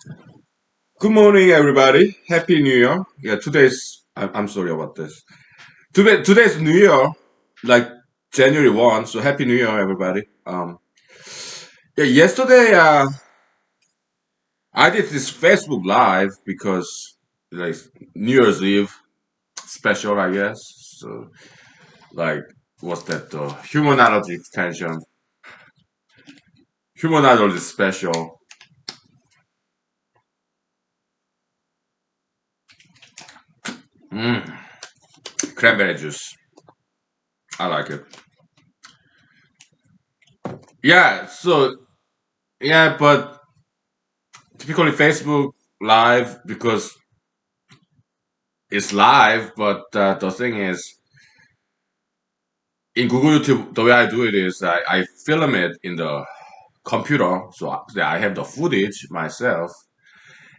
Good morning, everybody. Happy New Year. Yeah, I'm sorry about this. Today's New Year, like January 1. So happy New Year, everybody. Yeah, yesterday, I did this Facebook Live because like New Year's Eve special, I guess. So like, what's that? Humanology extension, humanology special. Mm, cranberry juice. I like it. Yeah. So yeah, but typically Facebook Live because it's live, but the thing is, in Google YouTube, the way I do it is I film it in the computer, so that I have the footage myself,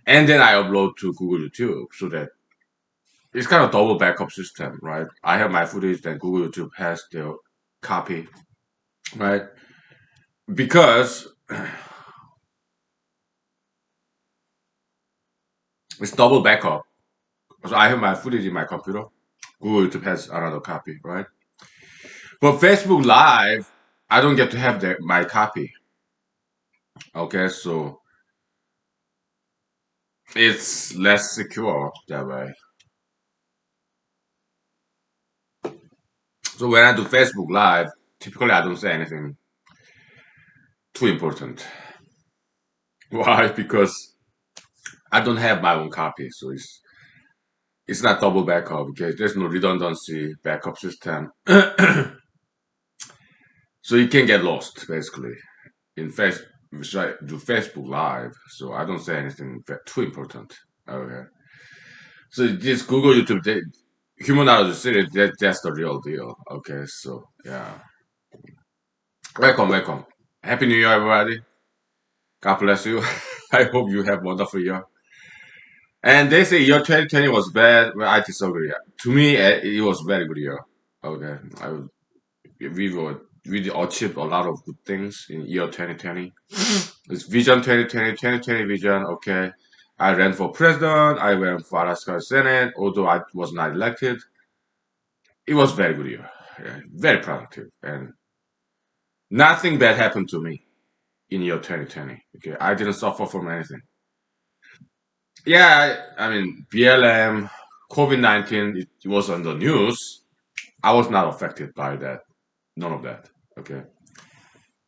and then I upload to Google YouTube, so that it's kind of double backup system, right? I have my footage, then Google YouTube has their copy, right? Because it's double backup. So I have my footage in my computer. Google YouTube has another copy, right? But Facebook Live, I don't get to have my copy. Okay, so it's less secure that way. So when I do Facebook Live, typically I don't say anything too important. Why? Because I don't have my own copy, so it's not double backup because there's no redundancy backup system. So you can get lost basically in face which I do Facebook Live, so I don't say anything too important. Okay. So this Google YouTube human knowledge series that's the real deal. Okay, so yeah. Welcome, welcome. Happy New Year, everybody. God bless you. I hope you have wonderful year. And they say year 2020 was bad. Well, I disagree. To me, it was very good year. Okay, we achieved a lot of good things in year 2020. It's Vision 2020 vision. Okay, I ran for president. I ran for Alaska Senate. Although I was not elected, it was very good year. Yeah, very productive, and nothing bad happened to me in year 2020. Okay, I didn't suffer from anything. Yeah, I mean, BLM, COVID-19, it was on the news. I was not affected by that. None of that. Okay.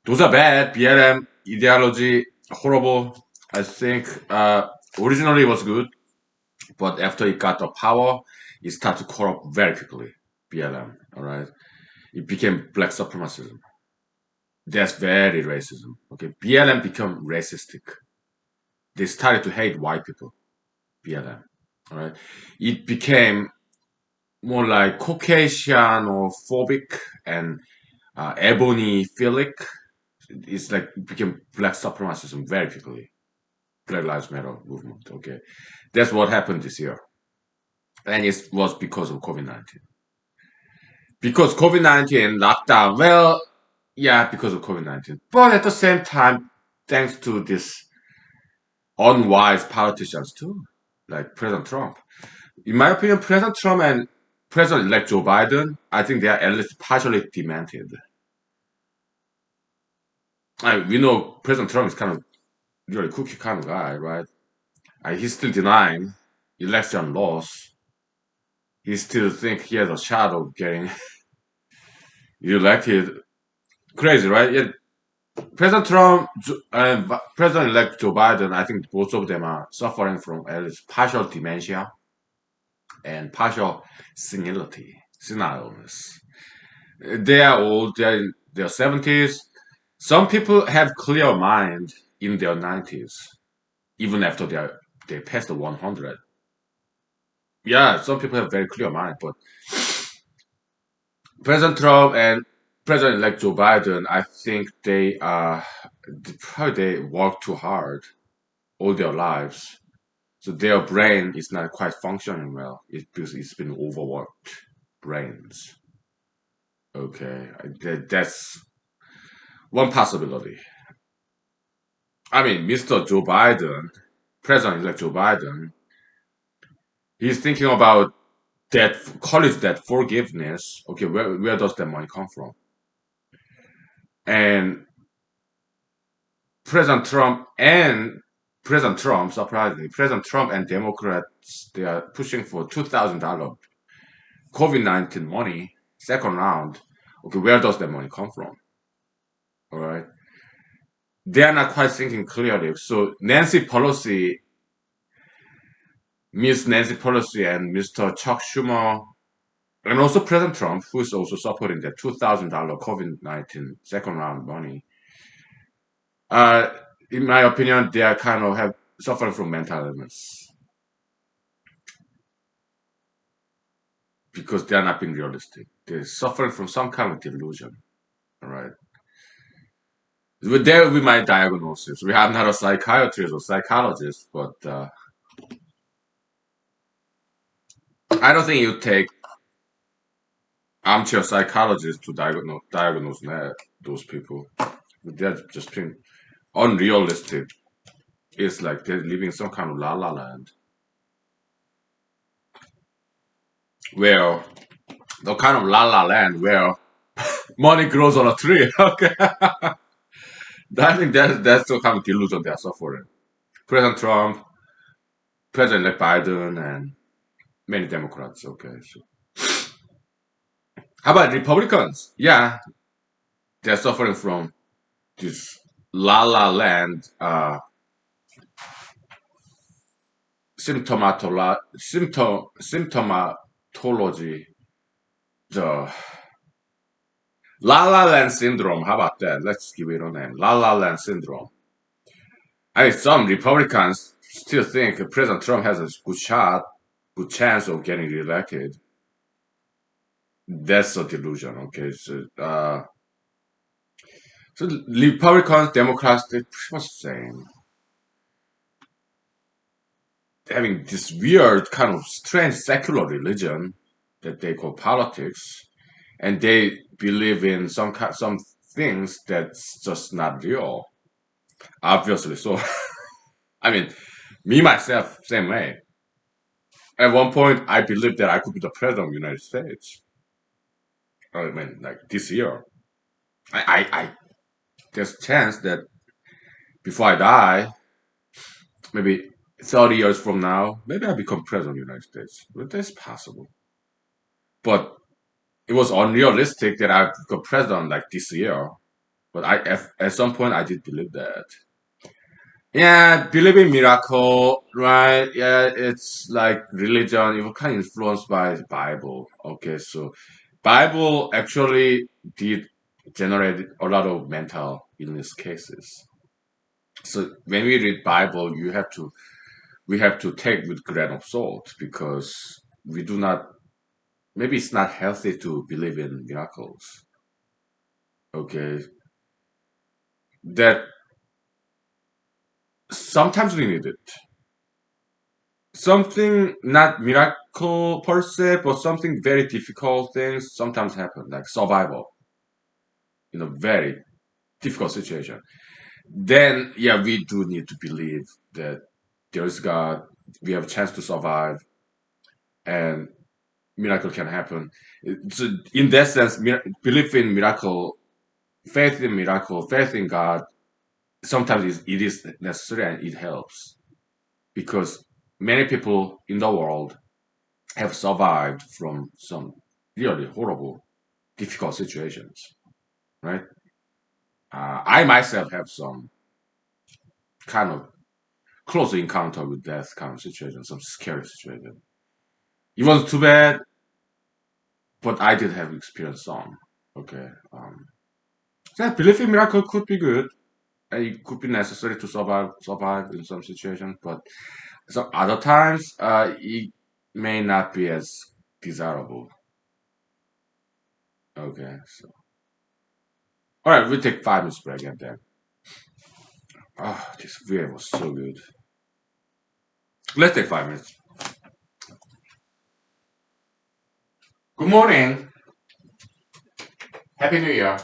Those are bad. BLM, ideology, horrible. I think originally it was good, but after it got the power, it started to corrupt very quickly. BLM, all right? It became black supremacism. That's very racism. Okay. BLM became racistic. They started to hate white people. BLM. All right. It became more like Caucasianophobic and ebony-philic. It's like it became black supremacism very quickly. Black Lives Matter movement. Okay, that's what happened this year, and it was because of COVID-19. Because COVID-19 lockdown. Well, yeah, because of COVID-19, but at the same time, thanks to this unwise politicians too, like President Trump. In my opinion, President Trump and President-elect Joe Biden, I think they are at least partially demented. We know President Trump is kind of really cookie kind of guy, right? He's still denying election loss. He still think he has a shot of getting elected. Crazy, right? Yeah, President Trump and President-elect Joe Biden, I think both of them are suffering from at least partial dementia and partial senile illness. They are old. They are in their 70s. Some people have clear mind in their 90s, even after they passed the 100. Yeah, some people have very clear mind, but President Trump and President-elect Joe Biden, I think they work too hard all their lives, so their brain is not quite functioning well. Because it's been overworked brains. Okay, that's one possibility. I mean, Mr. Joe Biden, President-elect Joe Biden, he's thinking about that college debt forgiveness. Okay, where does that money come from? And President Trump and surprisingly, President Trump and Democrats, they are pushing for $2,000 COVID-19 money, second round. Okay, where does that money come from? All right. They are not quite thinking clearly. So Miss Nancy Pelosi and Mr. Chuck Schumer, and also President Trump, who is also supporting the $2,000 COVID-19 second round money. Uh, in my opinion, they are kind of have suffering from mental illness because they are not being realistic. They're suffering from some kind of delusion. All right. But there will be my diagnosis. We are not a psychiatrist or psychologist, but I don't think you take armchair psychologists to diagnose those people. They're just being unrealistic. It's like they're living some kind of la la land where the kind of la la land where money grows on a tree. Okay, I think that's the kind of delusion they're suffering. President Trump, President-elect Biden, and many Democrats. Okay, so how about Republicans? Yeah, they're suffering from this la la land symptomatology, the La La Land syndrome. How about that? Let's give it a name. La La Land syndrome. I mean, some Republicans still think President Trump has a good chance of getting reelected. That's a delusion. Okay, so Republicans, Democrats, they're pretty much the same. Having this weird kind of strange secular religion that they call politics, and they believe in some things that's just not real. Obviously, so I mean, me myself, same way. At one point, I believed that I could be the president of the United States. I mean, like this year, I there's a chance that before I die, maybe 30 years from now, maybe I become president of the United States. But that's possible. But it was unrealistic that I become president like this year. But at some point, I did believe that. Yeah, believe in miracle, right? Yeah, it's like religion. It was kind of influenced by the Bible. Okay, so Bible actually did generate a lot of mental illness cases. So when we read Bible, we have to take with grain of salt because we do not. Maybe it's not healthy to believe in miracles. Okay, that sometimes we need it. Something not miracle per se, but something very difficult things sometimes happen, like survival in a very difficult situation. Then, yeah, we do need to believe that there is God, we have a chance to survive, and miracle can happen. So, in that sense, belief in miracle, faith in God, sometimes it is necessary and it helps because many people in the world have survived from some really horrible, difficult situations, right? I myself have some kind of close encounter with death kind of situation, some scary situation. It wasn't too bad, but I did have experienced some. Okay. So I believe in miracle could be good. And it could be necessary to survive in some situations, but some other times, it may not be as desirable. Okay. So, all right, we'll take 5 minutes break and then. Oh, this beer was so good. Let's take 5 minutes. Good morning. Happy New Year.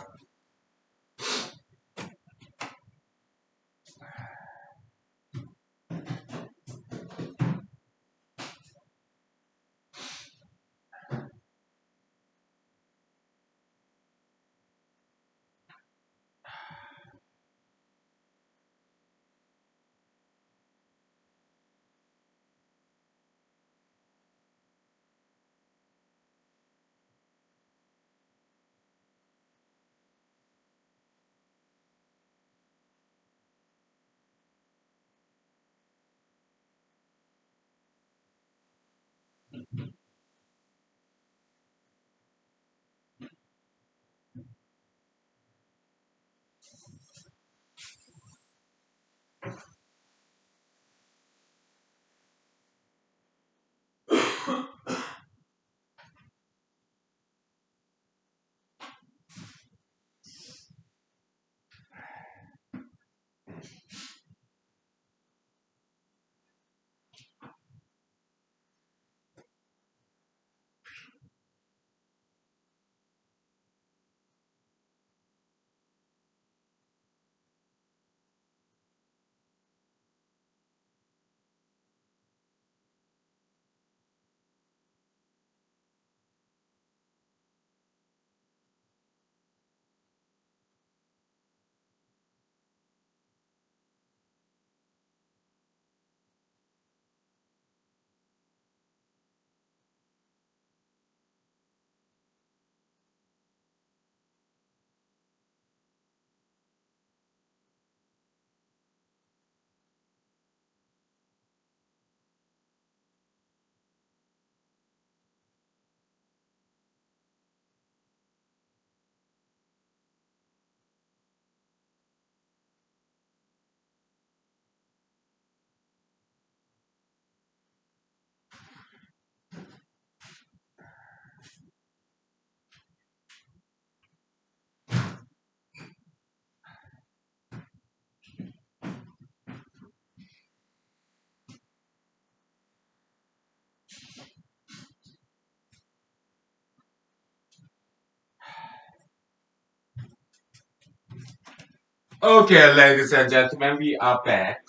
Okay, ladies and gentlemen, we are back.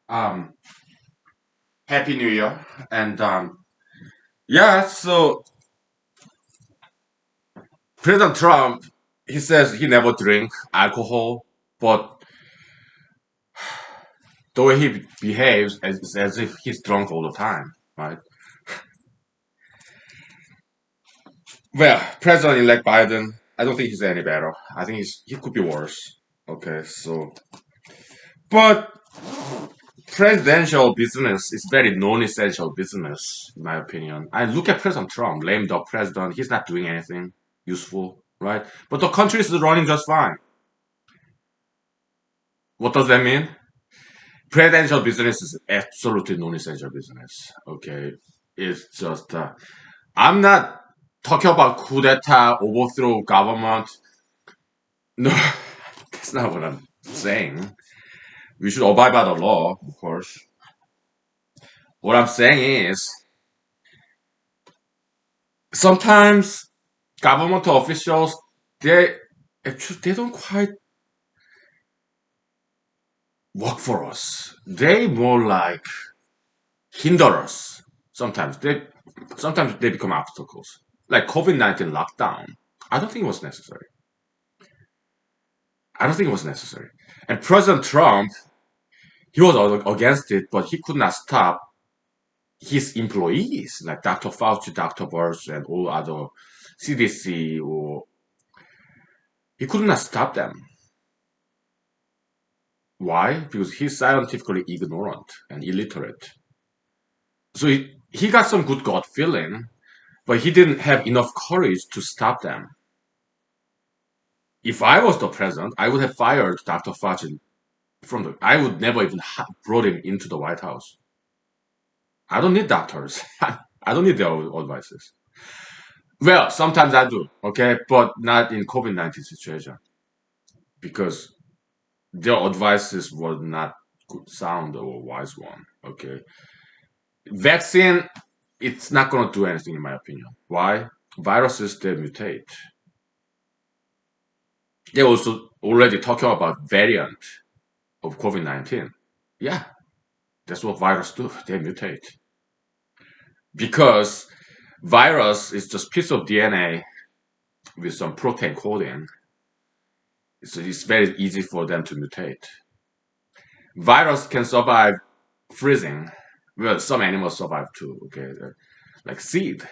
Um, Happy New Year, and yeah. So President Trump, he says he never drink alcohol, but the way he behaves is as if he's drunk all the time, right? Well, President-elect Biden, I don't think he's any better. I think he could be worse. Okay, so but presidential business is very non-essential business, in my opinion. I look at President Trump, lame duck president. He's not doing anything useful, right? But the country is running just fine. What does that mean? Presidential business is absolutely non-essential business. Okay, it's just I'm not talking about coup d'état, overthrow government. No, that's not what I'm saying. We should abide by the law, of course. What I'm saying is sometimes government officials they actually they don't quite work for us. They more like hinder us. Sometimes they become obstacles. Like COVID-19 lockdown. I don't think it was necessary. I don't think it was necessary. And President Trump, he was against it, but he could not stop his employees like Dr. Fauci, Dr. Birx, and all other CDC. Or he could not stop them. Why? Because he's scientifically ignorant and illiterate. So he got some good gut feeling, but he didn't have enough courage to stop them. If I was the president, I would have fired Dr. Fauci from the. I would never even brought him into the White House. I don't need doctors. I don't need their advices. Well, sometimes I do, okay, but not in COVID-19 situation because their advices were not good, sound or wise one. Okay, vaccine, it's not going to do anything in my opinion. Why? Viruses they mutate. They also already talking about variant of COVID-19. Yeah, that's what viruses do. They mutate because virus is just piece of DNA with some protein coding. So it's very easy for them to mutate. Virus can survive freezing. Well, some animals survive too. Okay, like seed,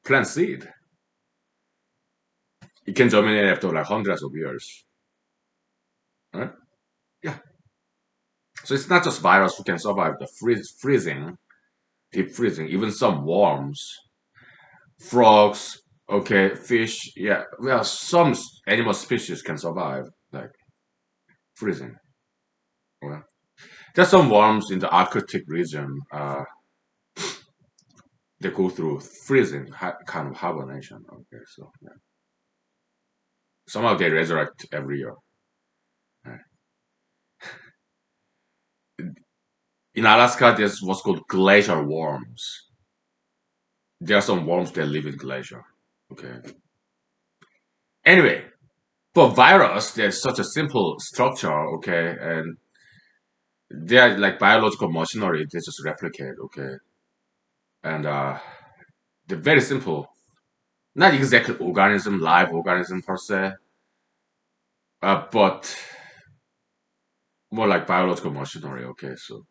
plant seed. It can germinate after like hundreds of years. Right? Yeah. So it's not just virus who can survive the freezing, deep freezing. Even some worms, frogs, okay, fish. Yeah. Well, some animal species can survive like freezing. Well, there's some worms in the Arctic region. They go through freezing kind of hibernation. Okay, so yeah. Somehow they resurrect every year. Right. In Alaska, there's what's called glacier worms. There are some worms that live in glacier. Okay. Anyway, for virus, there's such a simple structure. Okay, and they are like biological machinery. They just replicate. Okay, and they're very simple. Not exactly organism, live organism per se, but more like biological machinery. Okay, so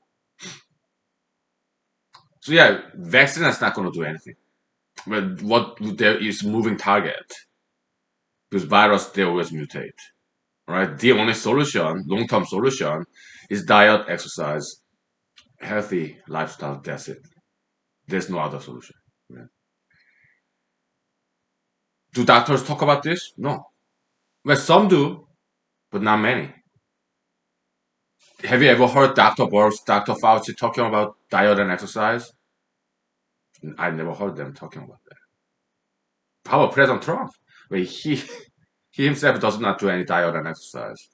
yeah, vaccine is not going to do anything. But what there is moving target because virus they always mutate. Right? The only solution, long-term solution, is diet, exercise, healthy lifestyle. That's it. There's no other solution. Yeah. Do doctors talk about this? No. Well, some do, but not many. Have you ever heard Dr. Birx, Dr. Fauci talking about diet and exercise? I never heard them talking about that. How about President Trump? Well, he himself does not do any diet and exercise.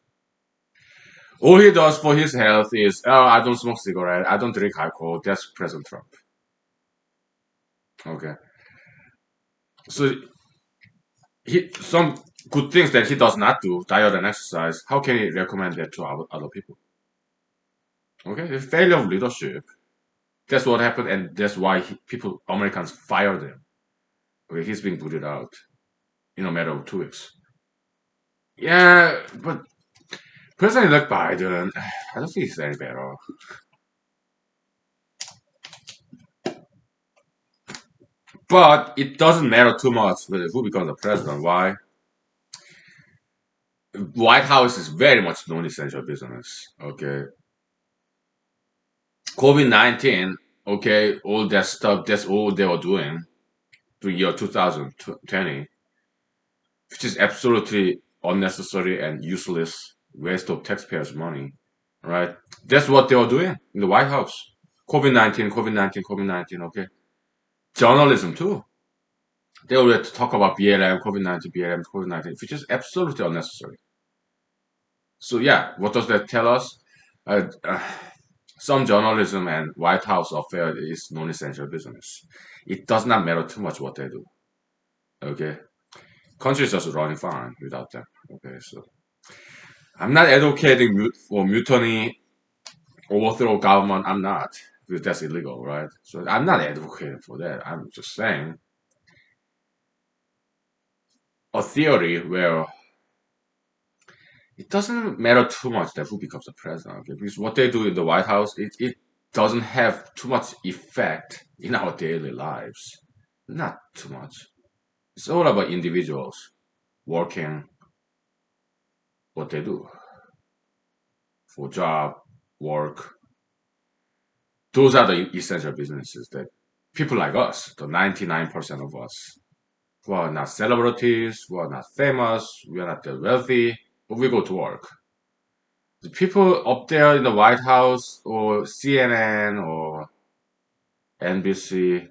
All he does for his health is, oh, I don't smoke cigarette, I don't drink alcohol. That's President Trump. Okay. So some good things that he does not do, diet and exercise, how can he recommend that to other people? Okay, it's failure of leadership. That's what happened, and that's why people, Americans, fired him. Okay, he's being booted out in a matter of 2 weeks. Yeah, but President-elect Biden, I don't think he's any better. But it doesn't matter too much who becomes the president. Why? White House is very much non-essential business. Okay, COVID-19. Okay, all that stuff. That's all they were doing to year 2020, which is absolutely unnecessary and useless waste of taxpayers' money. Right? That's what they were doing in the White House. COVID-19, COVID-19, COVID-19. Okay, journalism too. They always talk about BLM, COVID-19, BLM, COVID-19, which is absolutely unnecessary. So yeah, what does that tell us? Uh, uh, some journalism and White House affair is non-essential business. It does not matter too much what they do. Okay, country is just running fine without them. Okay, so I'm not advocating for mutiny, overthrow government. I'm not, because that's illegal, right? So I'm not advocating for that. I'm just saying a theory where it doesn't matter too much that who becomes the president, okay? Because what they do in the White House, it doesn't have too much effect in our daily lives. Not too much. It's all about individuals working what they do for job, work. Those are the essential businesses that people like us, the 99% of us, who are not celebrities, who are not famous, we are not that wealthy, but we go to work. The people up there in the White House or CNN or NBC,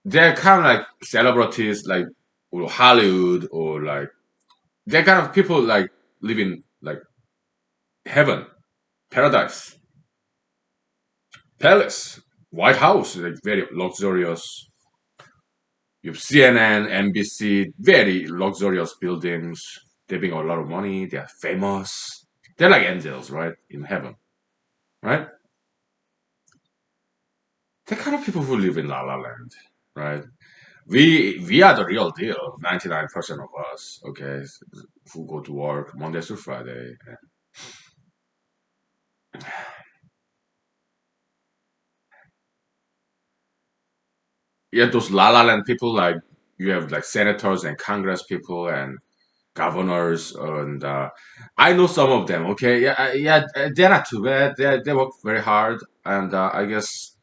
they're kind of like celebrities, like or Hollywood, or like they're kind of people like living like heaven, paradise, palace, White House, like very luxurious. You have CNN, NBC, very luxurious buildings. They bring a lot of money. They are famous. They're like angels, right, in heaven, right? The kind of people who live in La La Land, right? We are the real deal. 99% of us, okay, who go to work Monday to Friday. Yeah, those La La Land people, like you have like senators and Congress people and governors, and I know some of them. Okay, yeah, yeah, they're not too bad. They work very hard, and I guess,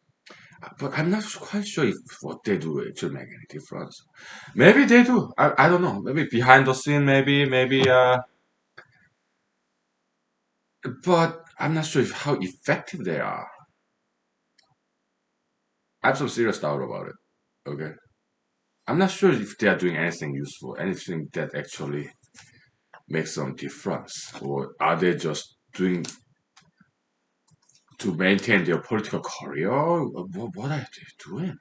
but I'm not quite sure if what they do actually make any difference. Maybe they do. I don't know. Maybe behind the scene, maybe. But I'm not sure if how effective they are. I have some serious doubt about it. Okay. I'm not sure if they are doing anything useful, anything that actually makes some difference, or are they just doing to maintain their political career? What are they doing?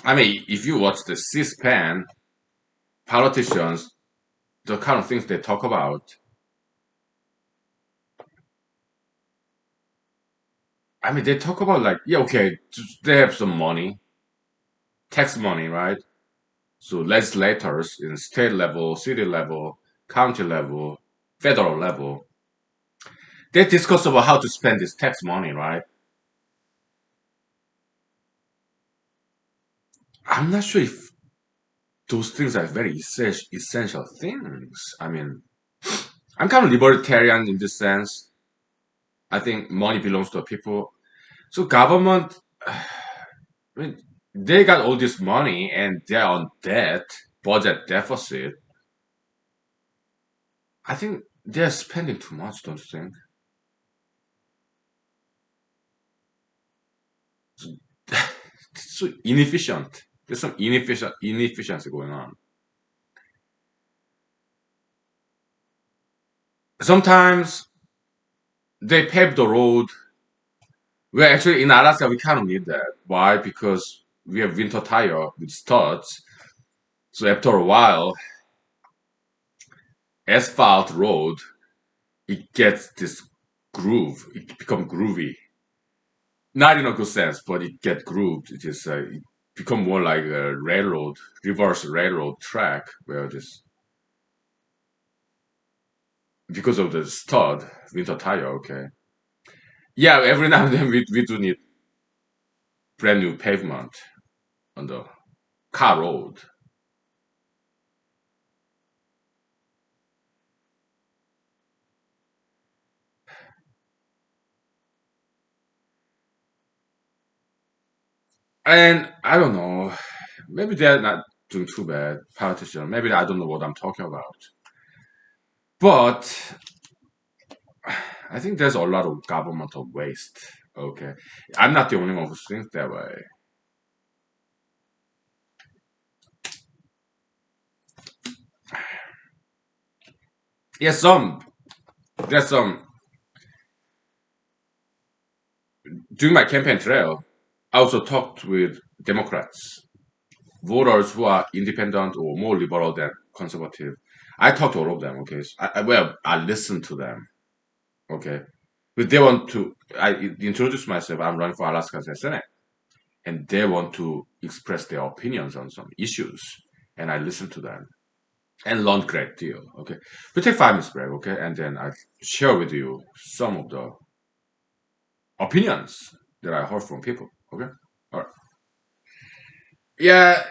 I mean, if you watch the C-SPAN, politicians, the kind of things they talk about, I mean, they talk about like, yeah, okay, they have some money, tax money, right? So legislators in state level, city level, county level, federal level, they discuss about how to spend this tax money, right? I'm not sure if those things are very essential things. I mean, I'm kind of libertarian in this sense. I think money belongs to the people. So government, I mean, they got all this money and they're on debt, budget deficit. I think they're spending too much, don't you think? So, it's so inefficient. There's some inefficiency going on. Sometimes they pave the road. Well, actually, in Alaska, we kind of need that. Why? Because we have winter tire with studs. So after a while, asphalt road, it gets this groove. It become groovy. Not in a good sense, but it get grooved. It become more like a railroad, reverse railroad track where this because of the stud winter tire. Okay, yeah. Every now and then we do need brand new pavement on the car road. And I don't know, maybe they're not doing too bad, politician. Maybe I don't know what I'm talking about. But I think there's a lot of governmental waste. Okay. I'm not the only one who thinks that way. Yes, there's some during my campaign trail, I also talked with Democrats, voters who are independent or more liberal than conservative. I talked to all of them, okay. So I listened to them, okay. But they want to I introduced myself, I'm running for Alaska Senate. And they want to express their opinions on some issues, and I listen to them and learn great deal. Okay, we take 5 minutes break. Okay, and then I share with you some of the opinions that I heard from people. Okay, all right. Yeah,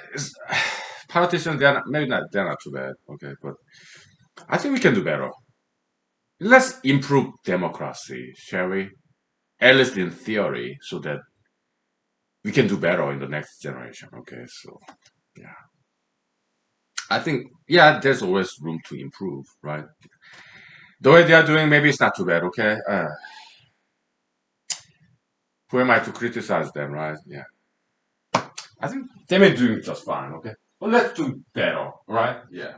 politicians they're not too bad. Okay, but I think we can do better. Let's improve democracy, shall we? At least in theory, so that we can do better in the next generation. Okay, so yeah. I think, yeah, there's always room to improve, right? The way they are doing, maybe it's not too bad, okay? Who am I to criticize them, right? Yeah. I think they may be doing just fine, okay? But let's do better, right? Yeah.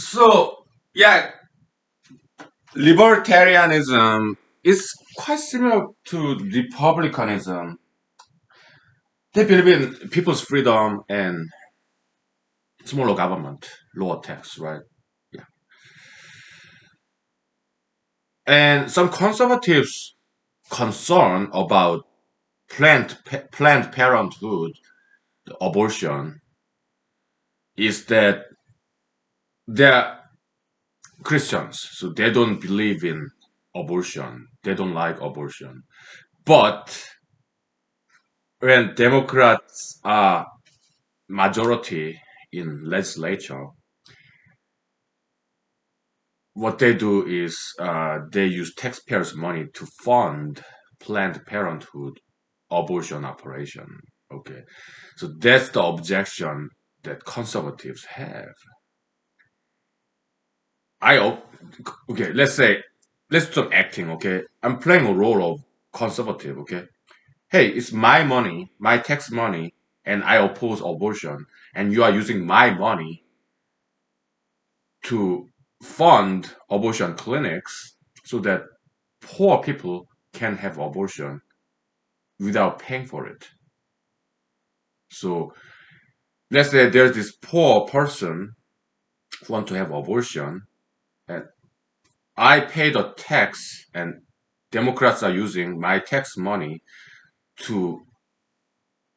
So, yeah, libertarianism is quite similar to republicanism. They believe in people's freedom and smaller government, lower tax, right? Yeah. And some conservatives concern about Planned Parenthood, the abortion, is that they're Christians, so they don't believe in abortion. They don't like abortion. But when Democrats are majority in legislature, what they do is they use taxpayers' money to fund Planned Parenthood abortion operation. Okay, so that's the objection that conservatives have. I okay, let's do some acting, okay? I'm playing a role of conservative, okay? Hey, it's my money, my tax money, and I oppose abortion, and you are using my money to fund abortion clinics so that poor people can have abortion without paying for it. So let's say there's this poor person who want to have abortion, and I pay the tax, and Democrats are using my tax money to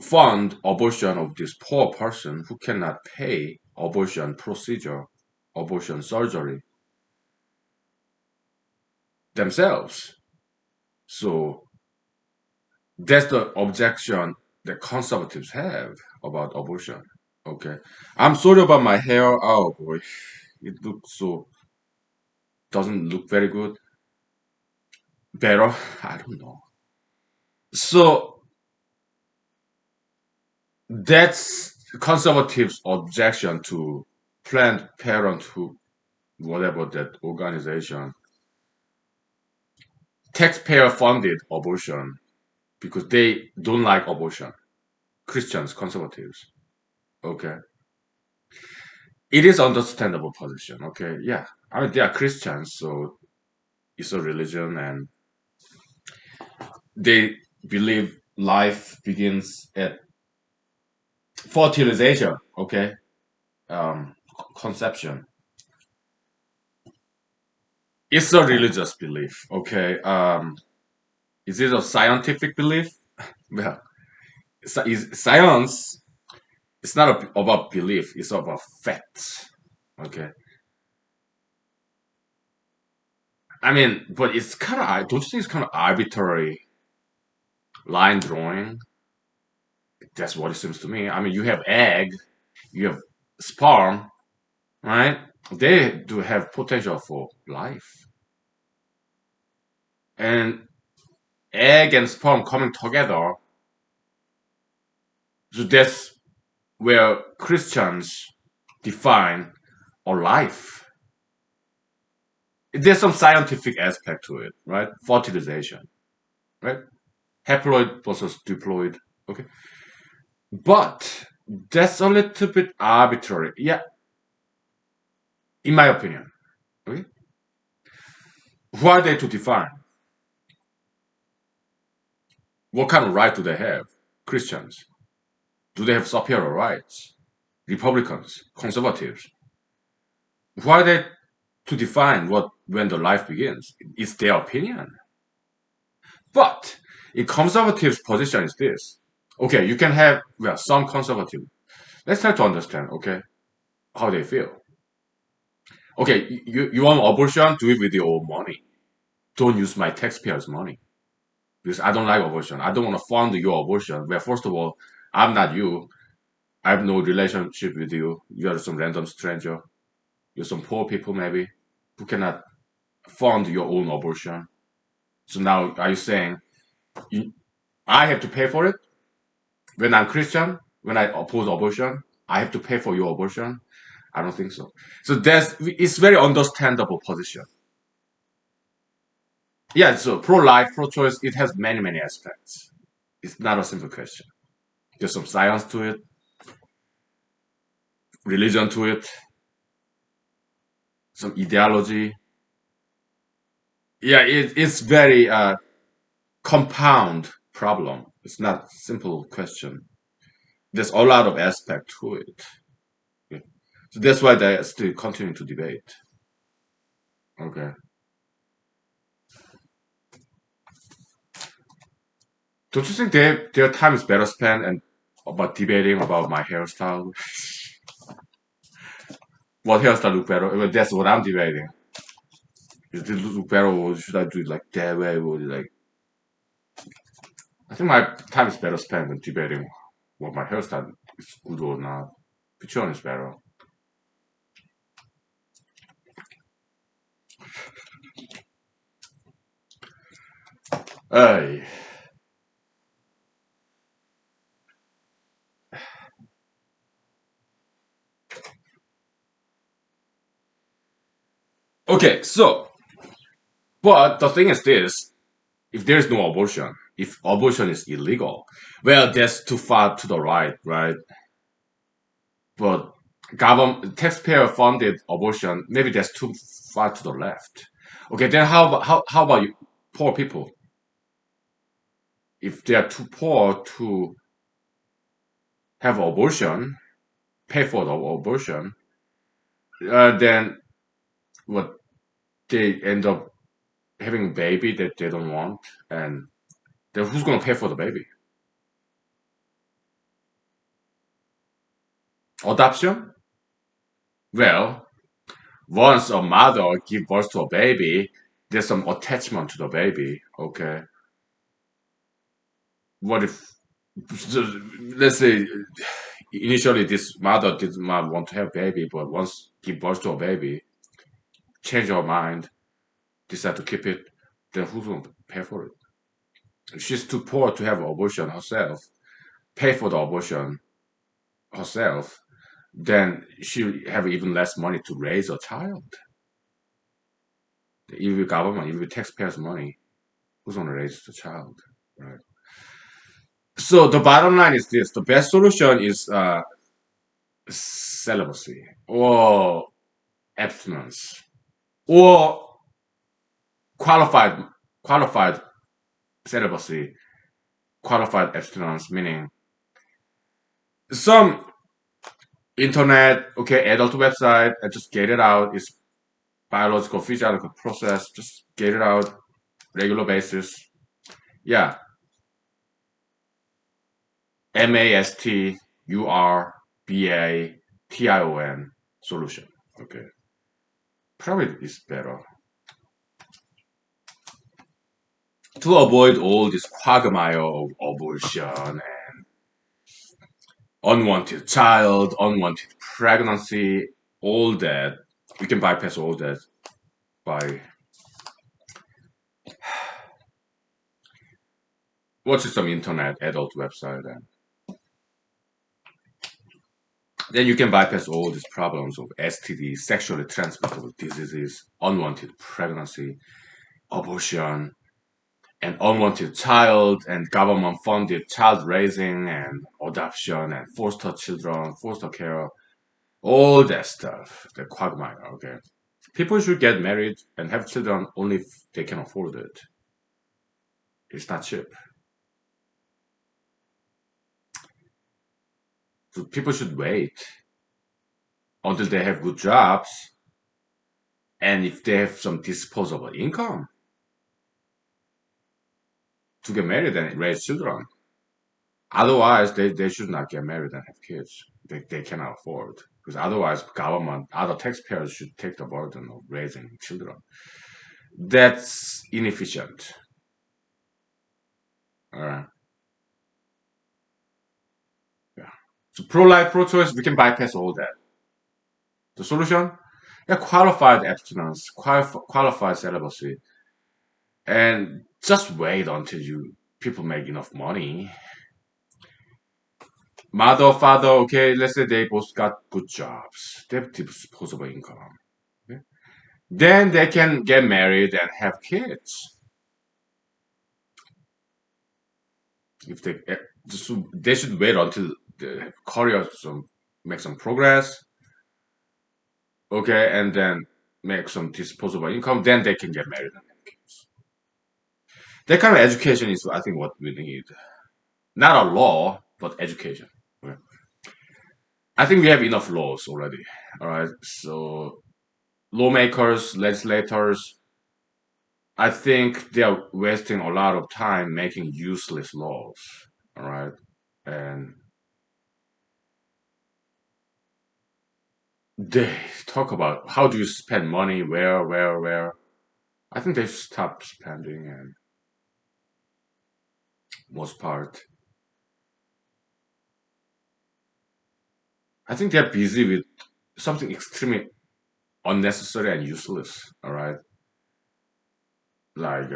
fund abortion of this poor person who cannot pay abortion procedure, abortion surgery themselves. So that's the objection that conservatives have about abortion. Okay. I'm sorry about my hair. Oh boy. It looks so, doesn't look very good. Better? I don't know. So that's conservatives' objection to Planned Parenthood, whatever that organization, taxpayer funded abortion because they don't like abortion. Christians, conservatives. Okay. It is understandable position. Okay. Yeah. I mean, they are Christians, so it's a religion and they believe life begins at fertilization. Okay. Conception. It's a religious belief. Okay. Is it a scientific belief? Well, science, it's not about belief, it's about facts. Okay. I mean, but it's kind of, don't you think it's kind of arbitrary line drawing? That's what it seems to me. I mean, you have egg, you have sperm, right? They do have potential for life. And egg and sperm coming together, so that's where Christians define a life. There's some scientific aspect to it, right? Fertilization, right? Haploid versus diploid. Okay. But that's a little bit arbitrary. Yeah, in my opinion. Okay. Who are they to define? What kind of right do they have? Christians. Do they have superior rights? Republicans, conservatives. Who are they to define what when the life begins? It's their opinion. But in conservatives' position is this. Okay, you can have well some conservative. Let's try to understand, okay, how they feel. Okay, you want abortion? Do it with your own money. Don't use my taxpayers' money. Because I don't like abortion. I don't want to fund your abortion. Well, first of all, I'm not you. I have no relationship with you. You are some random stranger. You're some poor people maybe who cannot fund your own abortion. So now are you saying you, I have to pay for it? When I'm Christian, when I oppose abortion, I have to pay for your abortion? I don't think so. So that's it's very understandable position. Yeah, so pro-life, pro-choice, it has many aspects. It's not a simple question. There's some science to it, religion to it, some ideology. Yeah, it's very compound problem. It's not simple question. There's a lot of aspect to it. Okay. So that's why they still continue to debate. Okay. Don't you think their time is better spent and about debating about my hairstyle? What hairstyle look better? Well, that's what I'm debating. Is it look better or should I do it like that way or like I think my time is better spent when debating what my hairstyle is good or not. Which one is better? Hey, Okay, so, but the thing is this, if there's no abortion, if abortion is illegal, well, that's too far to the right, right? But government, taxpayer funded abortion, maybe that's too far to the left. Okay, then how about you, poor people? If they are too poor to have abortion, pay for the abortion, then what they end up having a baby that they don't want, and then who's gonna pay for the baby? Adoption? Well, once a mother give birth to a baby, there's some attachment to the baby. Okay, what if, let's say, initially this mother did not want to have baby, but once give birth to a baby, change her mind, decide to keep it, then who's going to pay for it? If she's too poor to have abortion herself, pay for the abortion herself, then she'll have even less money to raise a child. If the government, if the taxpayers' money, who's going to raise the child, right? So the bottom line is this: the best solution is celibacy or abstinence or qualified qualified celibacy, qualified abstinence, meaning some internet, okay, adult website, and just get it out. It's biological, physiological process. Just get it out regular basis. Yeah, MASTURBATION solution. Okay, probably is better to avoid all this quagmire of abortion, unwanted child, unwanted pregnancy, all that. We can bypass all that by watching some internet adult website, and then you can bypass all these problems of STD, sexually transmittable diseases, unwanted pregnancy, abortion, and unwanted child, and government funded child raising and adoption and foster children, foster care, all that stuff, the quagmire, okay? People should get married and have children only if they can afford it. It's not cheap. So people should wait until they have good jobs and if they have some disposable income to get married and raise children. Otherwise, they should not get married and have kids. They cannot afford. Because otherwise, government, other taxpayers should take the burden of raising children. That's inefficient. All right. Yeah. So pro-life, pro-choice, we can bypass all that. The solution? Yeah, qualified abstinence, qualified celibacy, and just wait until you people make enough money. Mother, father, okay, let's say they both got good jobs, they have disposable income. Okay? Then they can get married and have kids. If they should wait until they have career, some make some progress, okay, and then make some disposable income. Then they can get married and have kids. That kind of education is, I think, what we need. Not a law, but education. Okay? I think we have enough laws already. All right, so lawmakers, legislators, I think they are wasting a lot of time making useless laws. All right, and they talk about how do you spend money, where. I think they've stopped spending, and most part, I think they're busy with something extremely unnecessary and useless. All right, like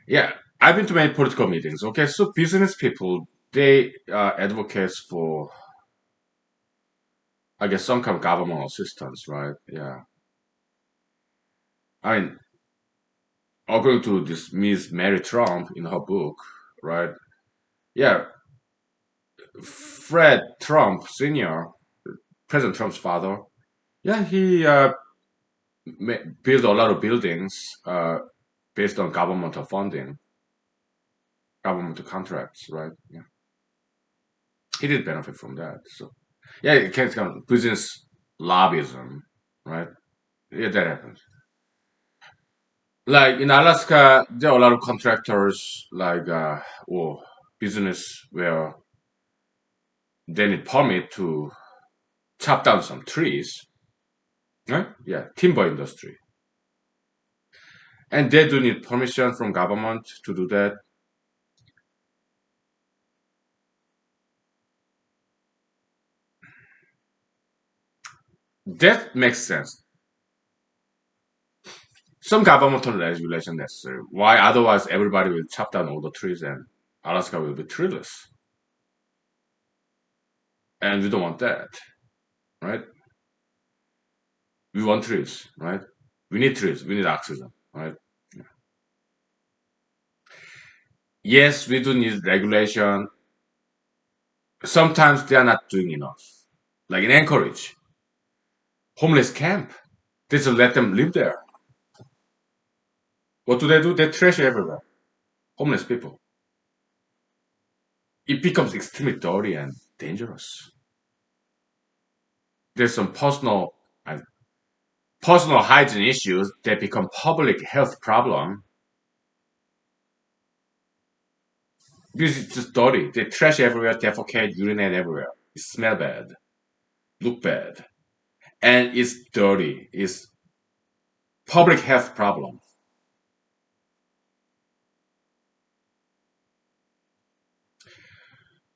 yeah, I've been to many political meetings. Okay, so business people they advocates for I guess some kind of government assistance, right? Yeah. I mean, according to this Miss Mary Trump in her book, right? Yeah, Fred Trump Sr., President Trump's father, yeah, he built a lot of buildings based on governmental funding, governmental contracts, right? Yeah, he did benefit from that. So, yeah, it can kind of business lobbyism, right? Yeah, that happens. Like in Alaska, there are a lot of contractors, like or business where they need permit to chop down some trees, right? Yeah, timber industry, and they do need permission from government to do that. That makes sense. Some governmental regulation necessary. Why? Otherwise, everybody will chop down all the trees, and Alaska will be treeless, and we don't want that, right? We want trees, right? We need trees. We need oxygen, right? Yes, we do need regulation. Sometimes they are not doing enough. Like in Anchorage, homeless camp. They just let them live there. What do? They trash everywhere. Homeless people. It becomes extremely dirty and dangerous. There's some uh, personal hygiene issues that become public health problem because it's just dirty. They trash everywhere, defecate, urinate everywhere. It smell bad, look bad, and it's dirty. It's public health problem.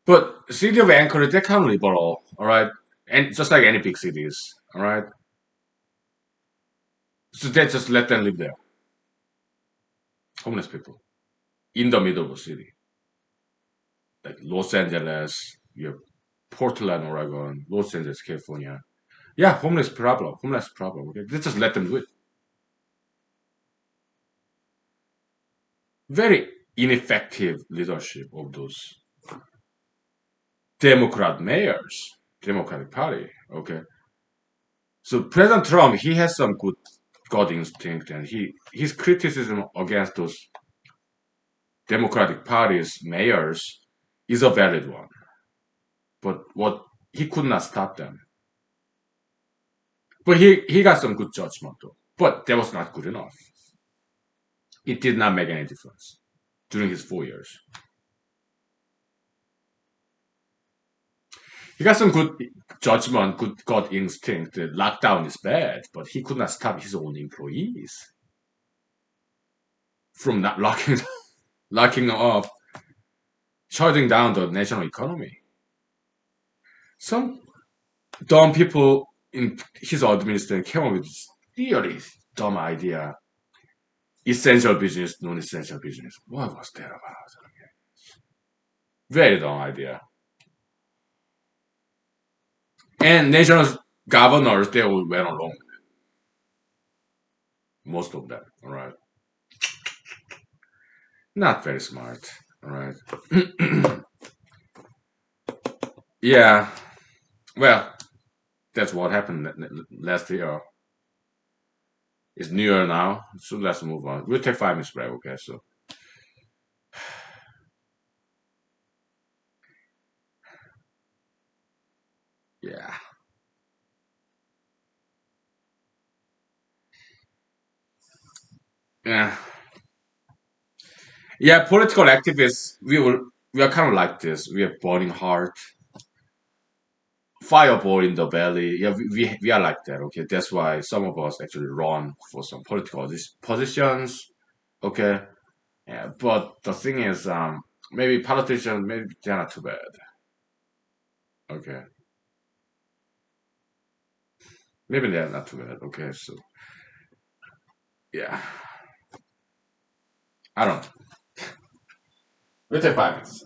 But city of Anchorage, they're kind of liberal, all right, and just like any big cities, all right. So they just let them live there, homeless people in the middle of the city, like Los Angeles, you have Portland, Oregon, Los Angeles, California. Yeah, homeless problem. Okay, they just let them do it. Very ineffective leadership of those Democrat mayors, Democratic Party. Okay, so President Trump, he has some good God instinct, and his criticism against those Democratic Party's mayors is a valid one. But what he could not stop them. But he got some good judgment though. But that was not good enough. It did not make any difference during his 4 years. He got some good judgment, good gut instinct. The lockdown is bad, but he could not stop his own employees from not locking up, shutting down the national economy. Some dumb people in his administration came up with this really dumb idea. Essential business, non-essential business. What was that about? Very dumb idea. And national governors, they all went along with it. Most of them, all right? Not very smart, all right? Yeah, well, that's what happened last year. It's New Year now, so let's move on. We'll take 5 minutes break, okay? So, yeah. Yeah. Yeah, political activists, we are kind of like this. We have burning heart, fireball in the belly. Yeah, we are like that. Okay, that's why some of us actually run for some political positions. Okay, yeah, but the thing is, maybe politicians, maybe they're not too bad. Okay, maybe they're not too bad. Okay, so yeah, I don't know. We'll take 5 minutes.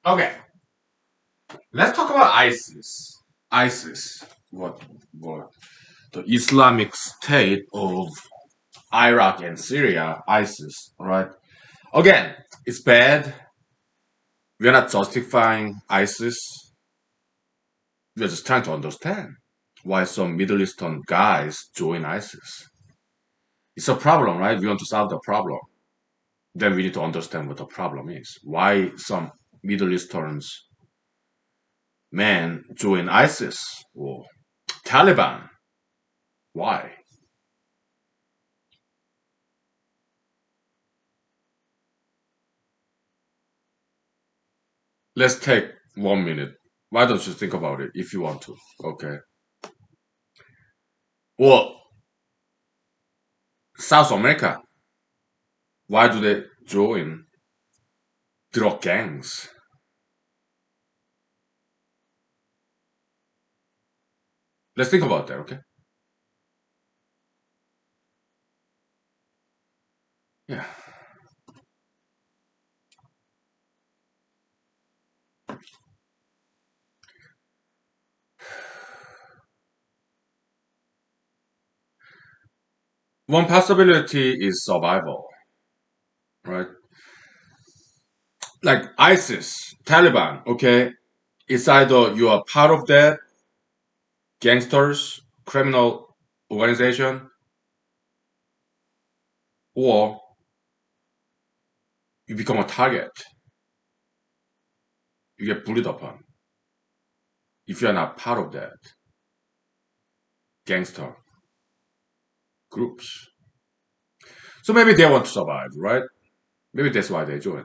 Okay, let's talk about ISIS. ISIS, what the Islamic State of Iraq and Syria, ISIS, right? Again, it's bad. We're not justifying ISIS. We're just trying to understand why some Middle Eastern guys join ISIS. It's a problem, right? We want to solve the problem. Then we need to understand what the problem is. Why some Middle Easterns men join ISIS or Taliban? Why? Let's take 1 minute. Why don't you think about it if you want to? Okay. Well, South America. Why do they join drug gangs? Let's think about that, okay? Yeah. One possibility is survival, right? Like ISIS, Taliban, okay? It's either you are part of that gangsters, criminal organization, or you become a target. You get bullied upon if you're not part of that gangster groups. So maybe they want to survive, right? Maybe that's why they join.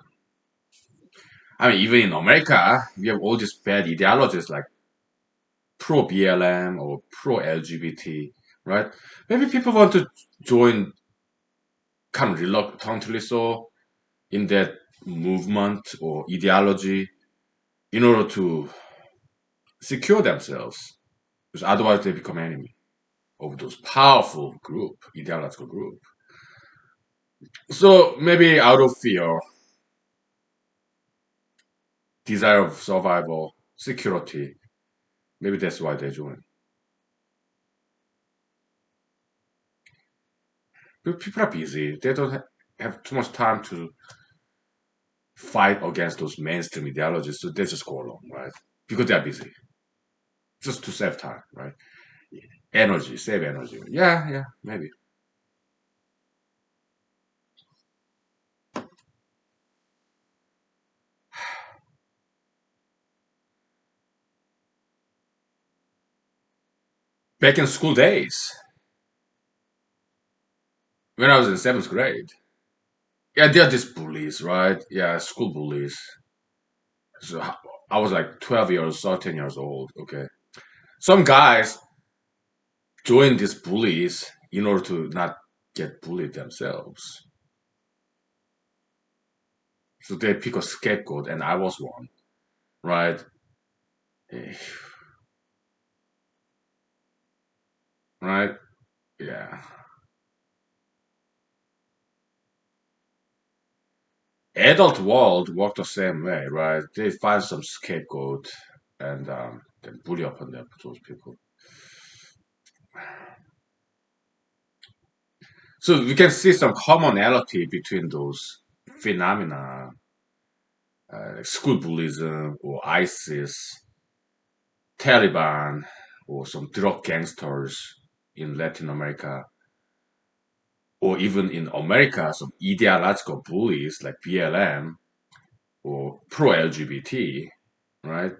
I mean, even in America, we have all these bad ideologies like pro BLM or pro LGBT, right? Maybe people want to join kind of reluctantly so in that movement or ideology in order to secure themselves, because otherwise they become enemy of those powerful group, ideological group. So maybe out of fear, desire of survival, security, maybe that's why they join. But people are busy. They don't have too much time to fight against those mainstream ideologies, so they just go along, right? Because they're busy, just to save time, right? Energy, save energy. Yeah, yeah, maybe. Back in school days, when I was in seventh grade, yeah, they're just bullies, right? Yeah, school bullies. So I was like 12 years, 13 years old. Okay, some guys join these bullies in order to not get bullied themselves. So they pick a scapegoat, and I was one, right? Eh, Right? Yeah. adult world work the same way, right? They find some scapegoat and then bully upon them, those people. So we can see some commonality between those phenomena, like school bullyism or ISIS, Taliban, or some drug gangsters in Latin America, or even in America, some ideological bullies like BLM or pro LGBT, right?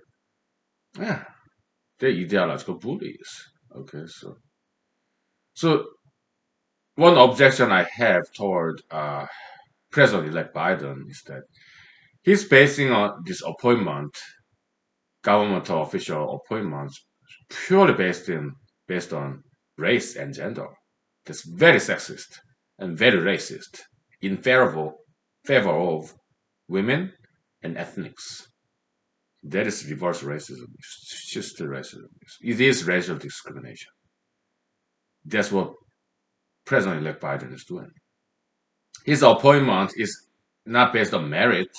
Yeah, they're ideological bullies. Okay, so one objection I have toward President-elect Biden is that he's basing on this appointment, governmental official appointments, purely based on race and gender. That's very sexist and very racist, in favor of women and ethnics. That is reverse racism. It's just racism. It is racial discrimination. That's what President-elect Biden is doing. His appointment is not based on merit,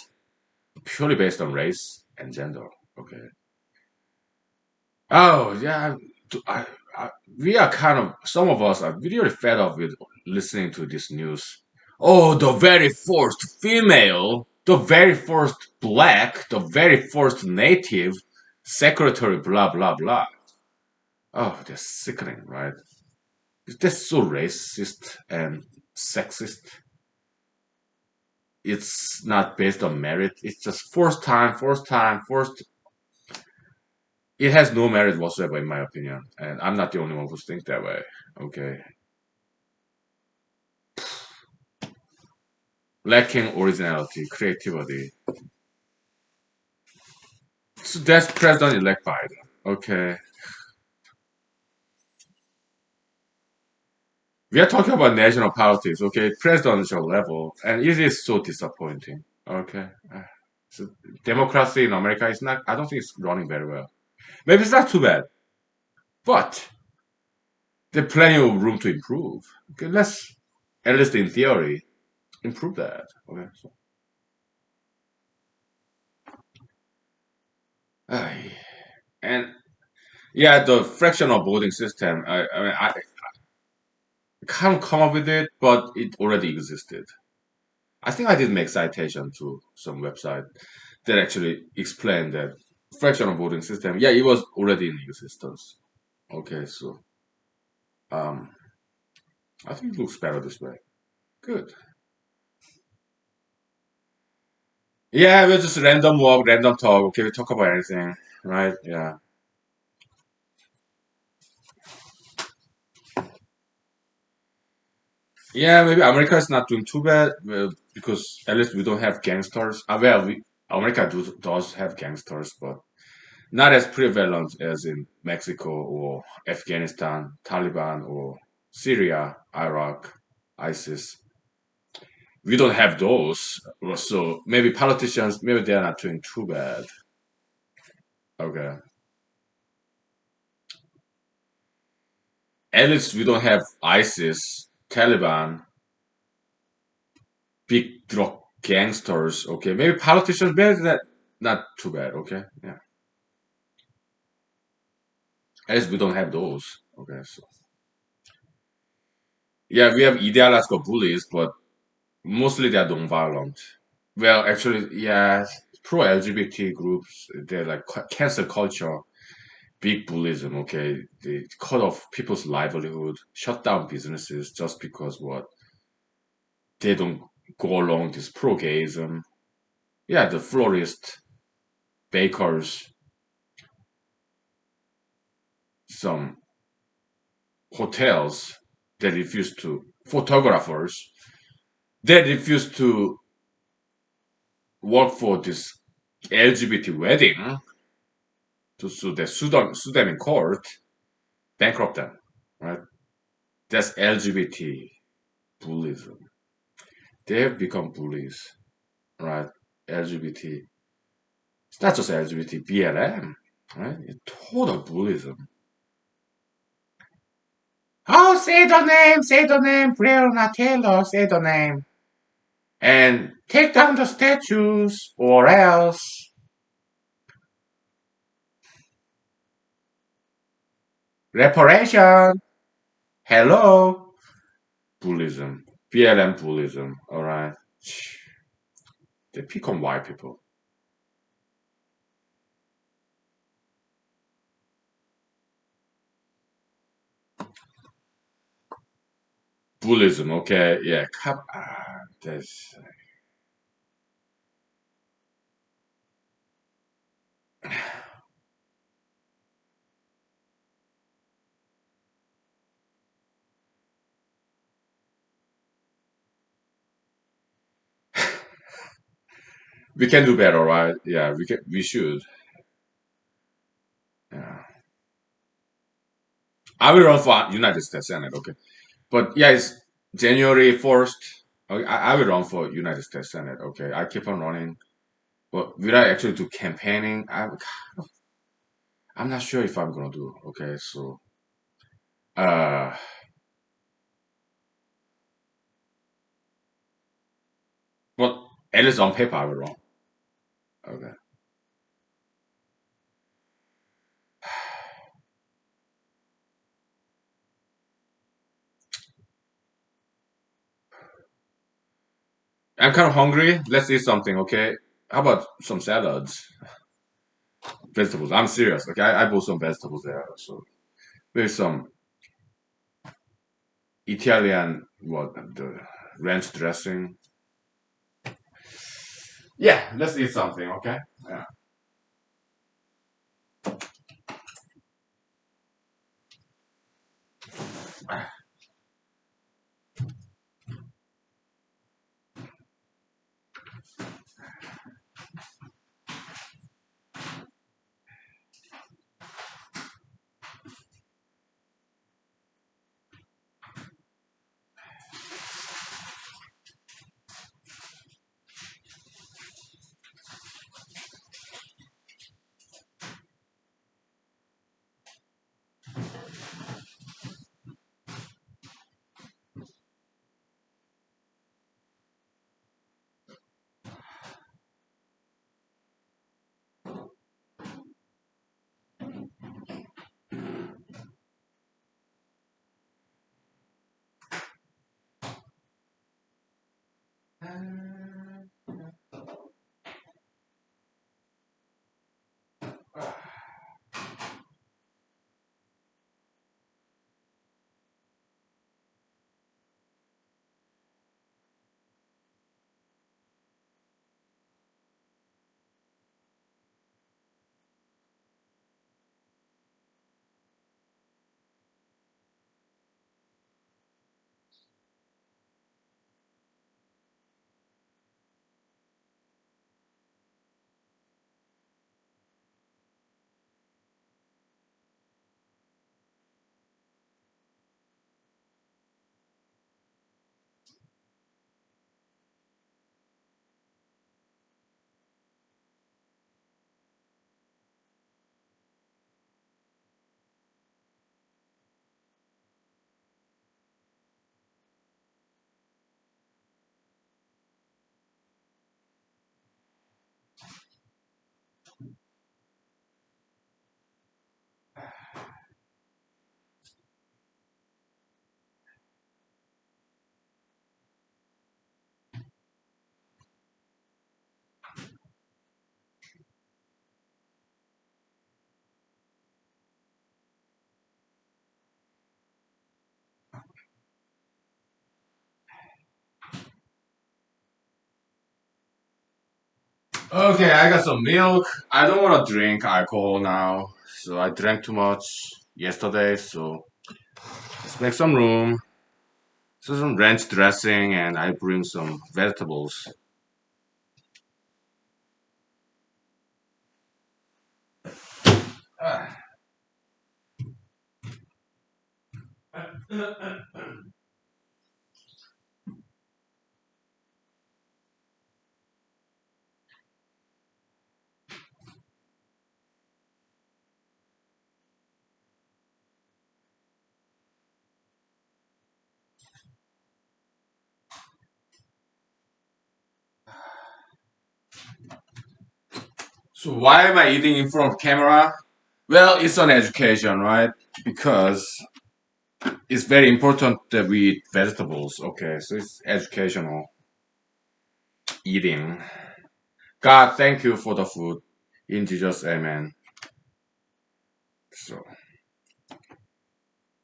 purely based on race and gender. Okay. Oh yeah, we are kind of, some of us are really fed up with listening to this news. Oh, the very first female, the very first black, the very first native secretary, blah blah blah. Oh, that's sickening, right? That's so racist and sexist. It's not based on merit. It's just first time, first time, first. It has no merit whatsoever, in my opinion, and I'm not the only one who thinks that way. Okay, lacking originality, creativity. So that's President-elect Biden. Okay, we are talking about national politics. Okay, presidential level, and it is so disappointing. Okay, so democracy in America is not. I don't think it's running very well. Maybe it's not too bad, but there's plenty of room to improve. Okay, let's, at least in theory, improve that. Okay, so, ay, and yeah, the fractional voting system. I mean, I can't come up with it, but it already existed. I think I did make citation to some website that actually explained that fractional voting system. Yeah, it was already in existence. Okay, so um, I think it looks better this way. Good. Yeah, we're just random walk, random talk. Okay, we talk about anything, right? Yeah. Yeah, maybe America is not doing too bad, well, because at least we don't have gangsters. Well, America does have gangsters, but not as prevalent as in Mexico or Afghanistan, Taliban or Syria, Iraq, ISIS. We don't have those, so maybe politicians, maybe they're not doing too bad. Okay, at least we don't have ISIS, Taliban, big drug gangsters. Okay, maybe politicians, maybe that not too bad. Okay, yeah. At least we don't have those. Okay, so yeah, we have ideological bullies, but mostly they are non-violent. Well, actually, yeah, pro LGBT groups, they're like cancel culture, big bullyism. Okay, they cut off people's livelihood, shut down businesses just because what they don't go along this pro-gayism. Yeah, the florist, bakers, some hotels that refuse to, photographers that refuse to work for this LGBT wedding to sue them in court, bankrupt them, right? That's LGBT bullyism. They have become bullies, right? LGBT. It's not just LGBT, BLM, right? It's total bullyism. Oh, say the name, Breonna Taylor, say the name. and take down the statues or else reparation. Hello, Buddhism, BLM Buddhism. All right, they pick on white people. Buddhism, okay, yeah, that's we can do better, right? Yeah, we should. Yeah. I will run for United States Senate, okay. But yeah, it's January 1st. I will run for United States Senate, okay. I keep on running. But will I actually do campaigning? I'm not sure if I'm gonna do. Okay, so uh, but at least on paper I will run. Okay, I'm kind of hungry. Let's eat something. Okay, how about some salads, vegetables? I'm serious. Okay, I bought some vegetables there. So there's some Italian what the ranch dressing. Yeah, let's eat something. Okay. Yeah. Okay, I got some milk. I don't want to drink alcohol now, so I drank too much yesterday. So let's make some room. So some ranch dressing, and I bring some vegetables. So why am I eating in front of camera? Well, it's an education, right? Because it's very important that we eat vegetables. Okay, so it's educational eating. God, thank you for the food. In Jesus, amen. So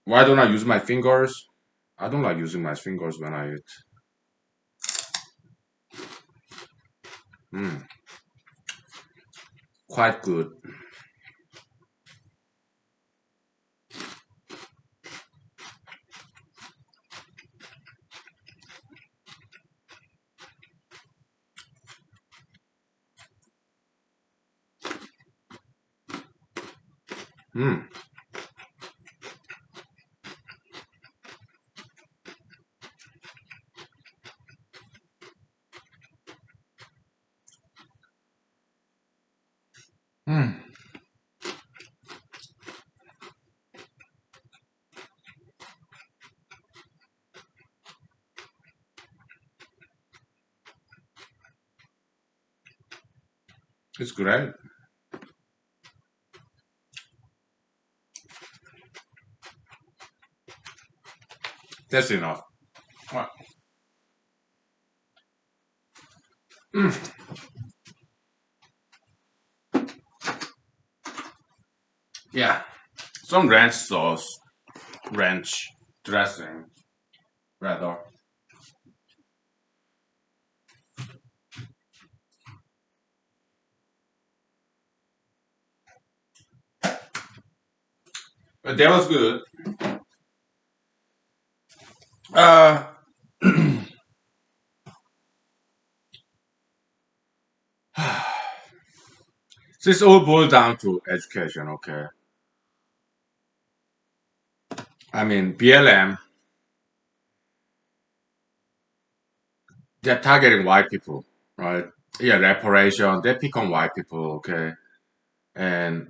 why don't I use my fingers? I don't like using my fingers when I eat. Mm, quite good. Mm, mm, it's great. That's enough. Well, mm, yeah, some ranch sauce, ranch dressing, rather. But that was good. Uh, this all boils down to education, okay? I mean, BLM, they're targeting white people, right? Yeah, reparation, they pick on white people, okay? And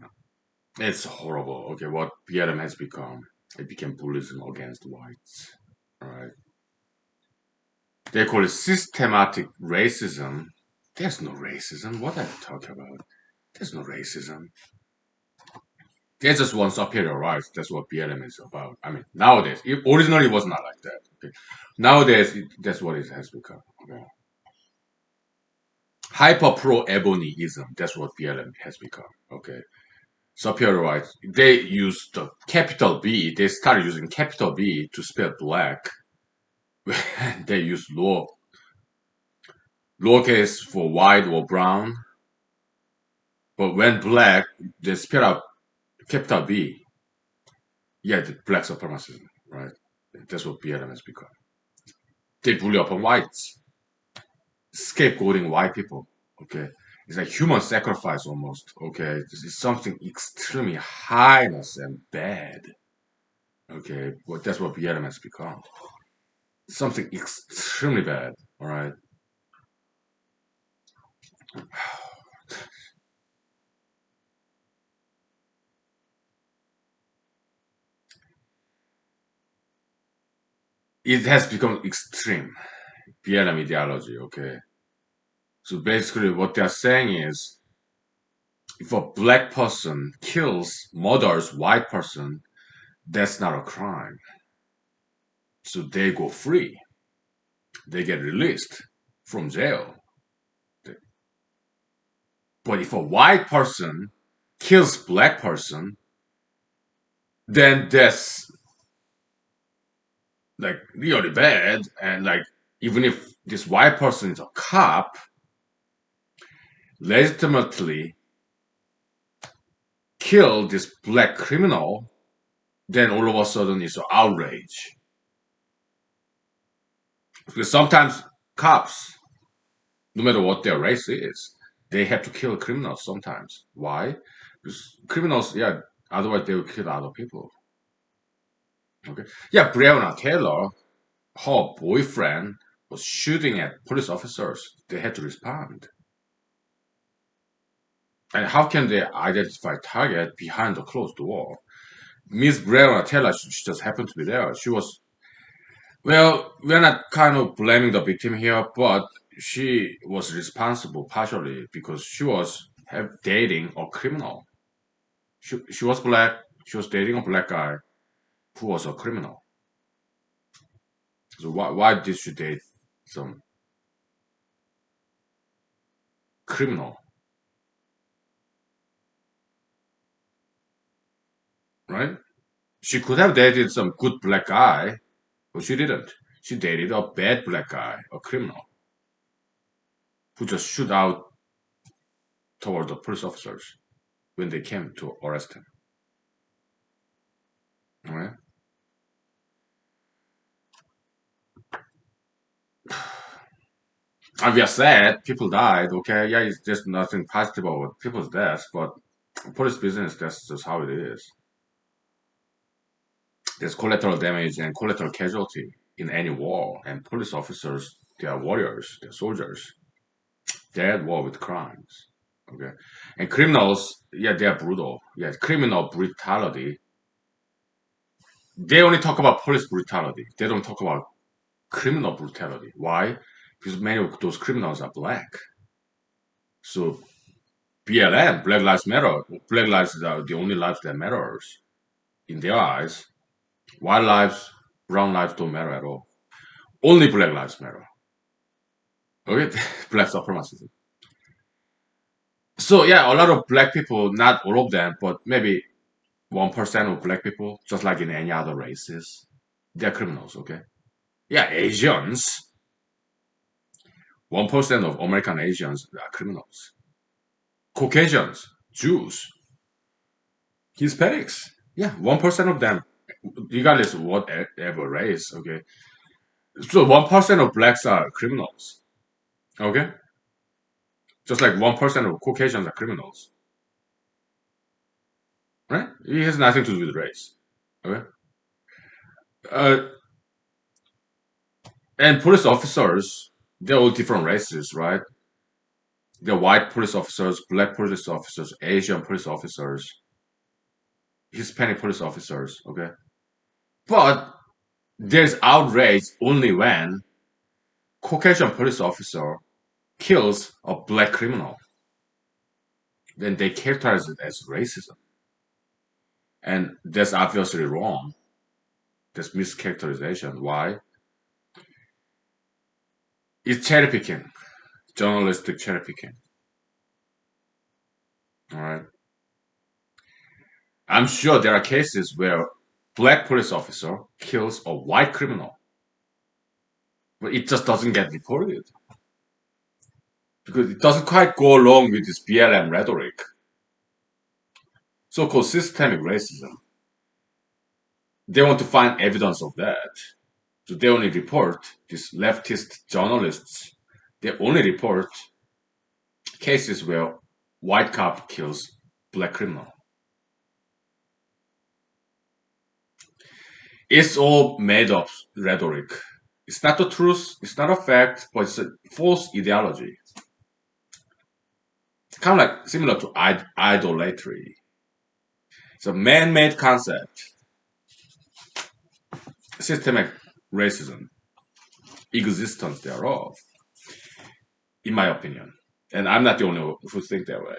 it's horrible, okay, what BLM has become. It became bullying against whites, right? They call it systematic racism. There's no racism. What are you talking about? There's no racism. There's just one superior rights. That's what BLM is about. I mean, nowadays, originally it was not like that. Okay? Nowadays, that's what it has become. Okay? Hyper pro ebonyism. That's what BLM has become. Okay, superior rights. They use the capital B. They started using capital B to spell black. They use lowercase for white or brown. But when black, they spell out capital B. Yeah, the black supremacism, right? That's what BLM has become. They bully upon whites, scapegoating white people. Okay, it's like human sacrifice almost. Okay, this is something extremely heinous and bad. Okay, but that's what BLM has become. Something extremely bad. All right, it has become extreme. BLM ideology. Okay, so basically what they are saying is, if a black person kills, murders white person, that's not a crime. So they go free. They get released from jail. But if a white person kills black person, then that's like really bad. And like even if this white person is a cop, legitimately kill this black criminal, then all of a sudden it's an outrage. Because sometimes cops, no matter what their race is, they have to kill criminals sometimes. Why? Because criminals, yeah, otherwise they will kill other people. Okay. Yeah, Breonna Taylor, her boyfriend was shooting at police officers. They had to respond. And how can they identify target behind the closed door? Miss Breonna Taylor, she just happened to be there. She was, well, we're not kind of blaming the victim here, but she was responsible partially because she was have dating a criminal. She was black. She was dating a black guy who was a criminal. So why did she date some criminal, right? She could have dated some good black guy, but she didn't. She dated a bad black guy, a criminal, who just shoot out toward the police officers when they came to arrest him. All right? And we are sad, people died, okay? Yeah, it's just nothing positive about people's deaths, but police business, that's just how it is. There's collateral damage and collateral casualty in any war, and police officers, they are warriors, they're soldiers. They're at war with crimes. Okay. And criminals, yeah, they are brutal. Yeah, criminal brutality. They only talk about police brutality. They don't talk about criminal brutality. Why? Because many of those criminals are black. So BLM, Black Lives Matter, black lives are the only lives that matters in their eyes. White lives, brown lives don't matter at all. Only black lives matter. Okay, black supremacism. So yeah, a lot of black people, not all of them, but maybe 1% of black people, just like in any other races, they're criminals. Okay, yeah, Asians, 1% of American Asians are criminals. Caucasians, Jews, Hispanics, yeah, 1% of them, regardless of whatever race. Okay, so 1% of blacks are criminals. Okay, just like 1% of Caucasians are criminals. Right? It has nothing to do with race. Okay. Uh, and police officers, they're all different races, right? They're white police officers, black police officers, Asian police officers, Hispanic police officers. Okay. But there's outrage only when Caucasian police officer kills a black criminal. Then they characterize it as racism. And that's obviously wrong. That's mischaracterization. Why? It's cherry picking, journalistic cherry picking. All right. I'm sure there are cases where black police officer kills a white criminal, but it just doesn't get reported because it doesn't quite go along with this BLM rhetoric, so-called systemic racism. They want to find evidence of that, so they only report these leftist journalists. They only report cases where white cop kills black criminal. It's all made up rhetoric. It's not the truth, it's not a fact, but it's a false ideology. It's kind of like similar to idolatry. It's a man-made concept. Systemic racism, existence thereof, in my opinion. And I'm not the only one who think that way.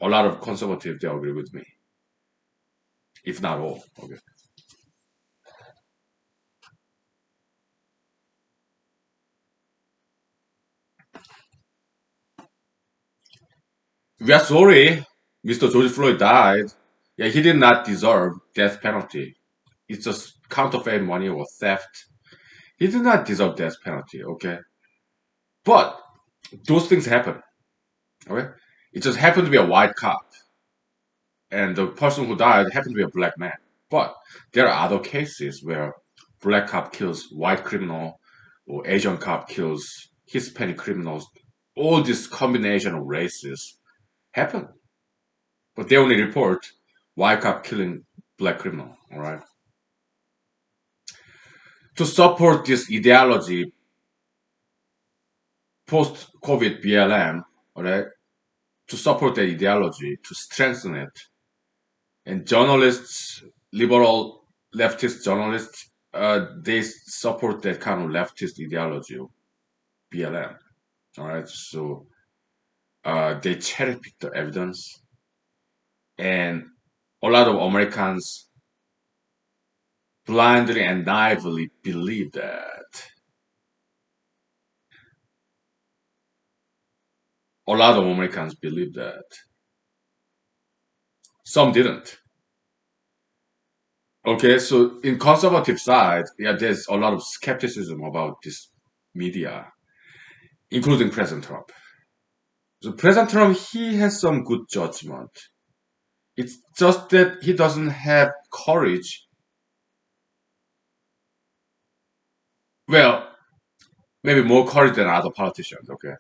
A lot of conservatives, they agree with me. If not all. Okay. We are sorry Mr. George Floyd died. Yeah, he did not deserve death penalty. It's just counterfeit money or theft. He did not deserve death penalty, okay? But those things happen, okay? It just happened to be a white cop. And the person who died happened to be a black man. But there are other cases where black cop kills white criminal or Asian cop kills Hispanic criminals. All this combination of races happen. But they only report white cop killing black criminal, all right? To support this ideology, post-COVID BLM, all right? To support the ideology, to strengthen it, and journalists, liberal leftist journalists, they support that kind of leftist ideology of BLM. All right, so they cherry pick the evidence, and a lot of Americans blindly and naively believe that. A lot of Americans believe that. Some didn't. Okay, so in conservative side, yeah, there's a lot of skepticism about this media, including President Trump. So President Trump, he has some good judgment. It's just that he doesn't have courage. Well, maybe more courage than other politicians. Okay,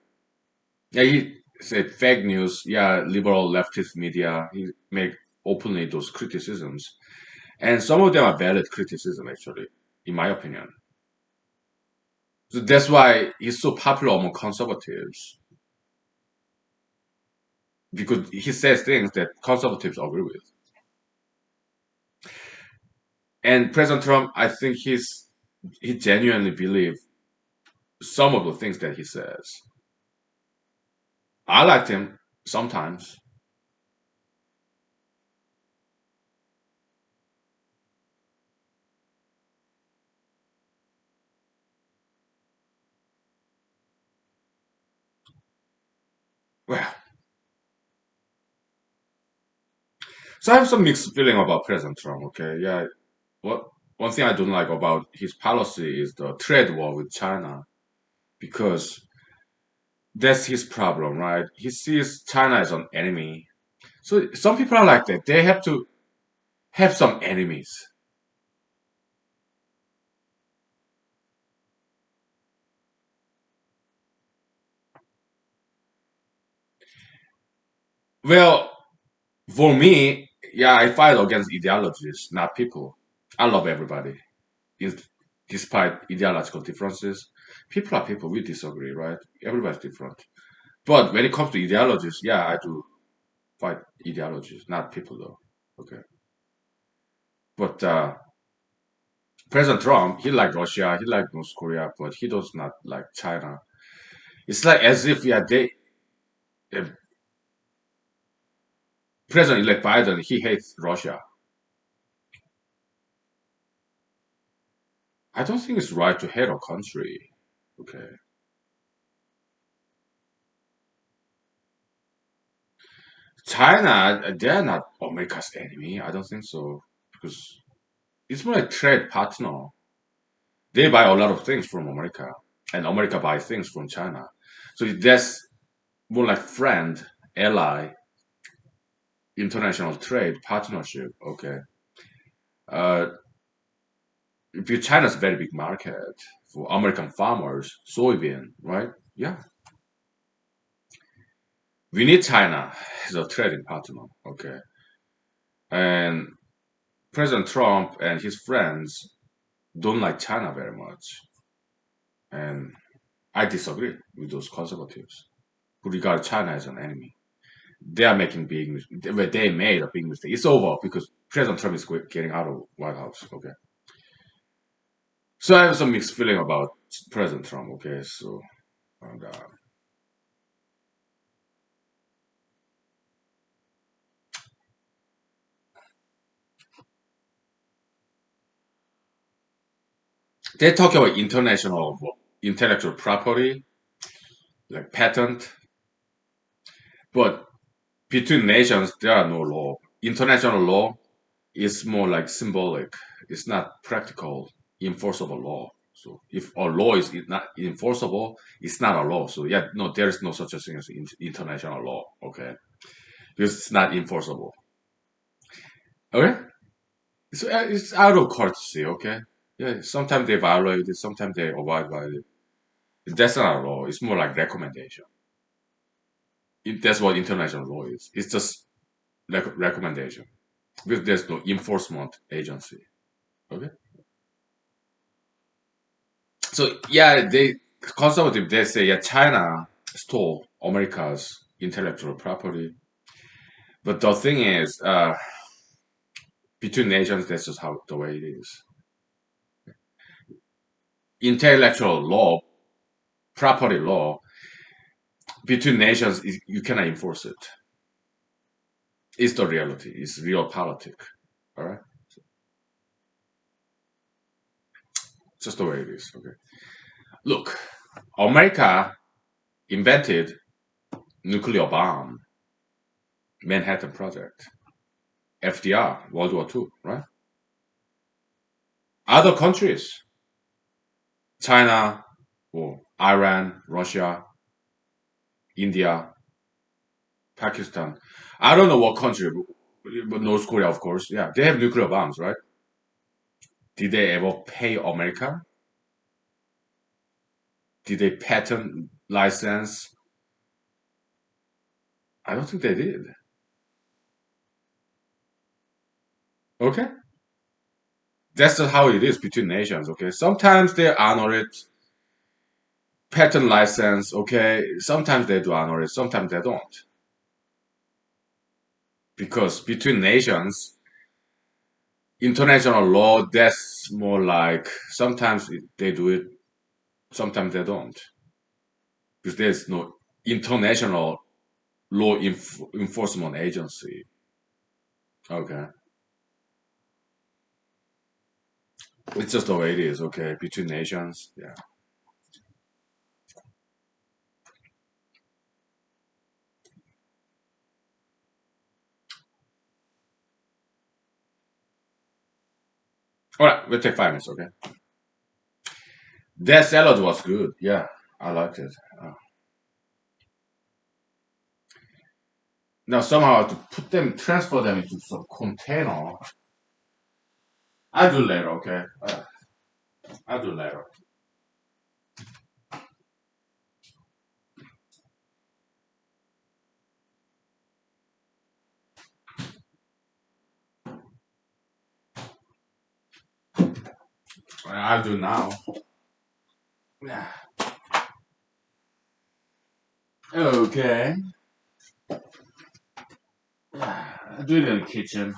yeah, he said fake news. Yeah, liberal leftist media. He make openly those criticisms, and some of them are valid criticism actually, in my opinion. So that's why he's so popular among conservatives because he says things that conservatives agree with. And President Trump, I think he genuinely believes some of the things that he says. I liked him sometimes. Well, so I have some mixed feeling about President Trump. Okay, yeah. What one thing I don't like about his policy is the trade war with China because that's his problem, right? He sees China as an enemy. So some people are like that. They have to have some enemies. Well, for me, yeah, I fight against ideologies, not people. I love everybody, in- despite ideological differences. People are people. We disagree, right? Everybody's different. But when it comes to ideologies, yeah, I do fight ideologies, not people, though. Okay. But President Trump, he like Russia, he like North Korea, but he does not like China. It's like as if, yeah, uh, President-elect Biden, he hates Russia. I don't think it's right to hate a country. Okay. China, they're not America's enemy. I don't think so. Because it's more like trade partner. They buy a lot of things from America, and America buys things from China. So that's more like friend, ally, international trade partnership. Okay. Uh, because China's a very big market for American farmers, soybean, right? Yeah. We need China as a trading partner. Okay. And President Trump and his friends don't like China very much. And I disagree with those conservatives who regard China as an enemy. They are making big mistakes. They made a big mistake. It's over because President Trump is getting out of White House. Okay. So I have some mixed feeling about President Trump. Okay. So and, they talk about international intellectual property, like patent, but between nations there are no law. International law is more like symbolic. It's not practical, enforceable law. So if a law is not enforceable, it's not a law. So yeah, no, there is no such a thing as international law. Okay, because it's not enforceable. Okay, so it's out of courtesy. Okay, yeah, sometimes they violate it, sometimes they abide by it. That's not a law. It's more like recommendation. That's what international law is. It's just recommendation because there's no enforcement agency. Okay. So yeah, they conservative they say yeah China stole America's intellectual property, but the thing is between nations that's just how the way it is. Intellectual law, property law, between nations, you cannot enforce it. It's the reality. It's real politics. All right, just the way it is. Okay. Look, America invented nuclear bomb, Manhattan Project, FDR, World War II, right? Other countries, China, or Iran, Russia, India, Pakistan. I don't know what country, but North Korea, of course. Yeah, they have nuclear bombs, right? Did they ever pay America? Did they patent license? I don't think they did. Okay, that's just how it is between nations. Okay, sometimes they honor it, patent license. Okay, sometimes they do honor it, sometimes they don't. Because between nations, international law, that's more like sometimes they do it, sometimes they don't. Because there's no international law enforcement agency. Okay, it's just the way it is. Okay, between nations. Yeah. All right, we'll take 5 minutes. Okay. That salad was good. Yeah, I liked it. Now somehow to put them, transfer them into some container. I'll do later. Okay. I'll do later. I'll do now. Yeah. Okay. I'll do it in the kitchen.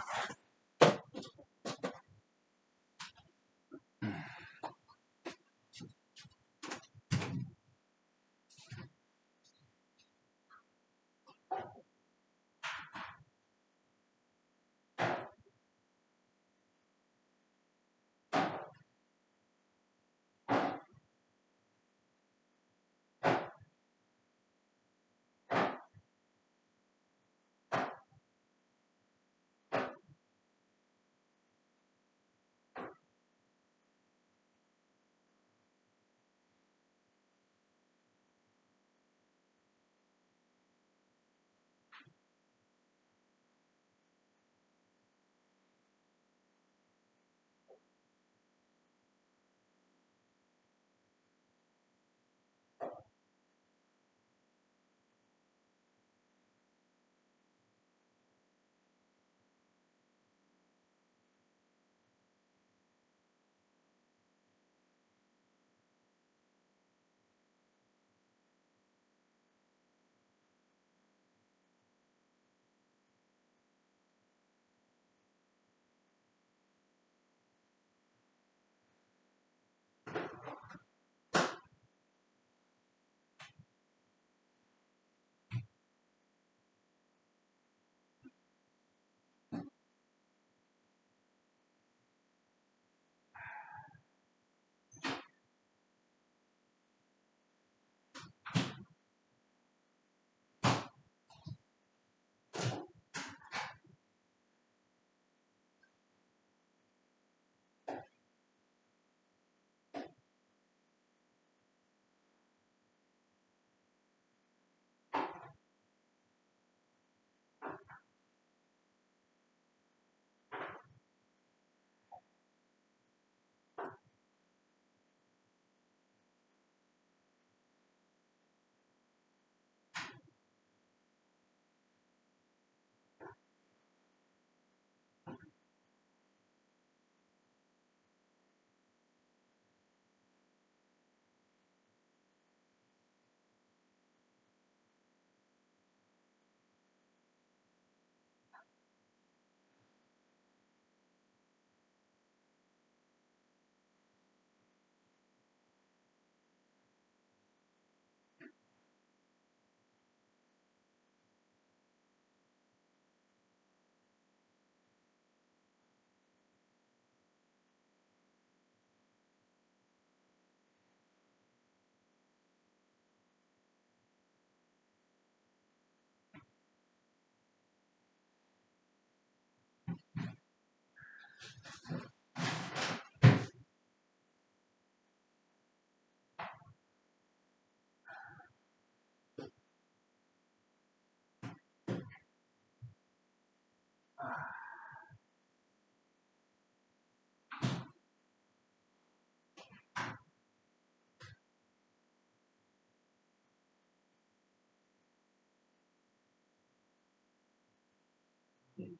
Mm.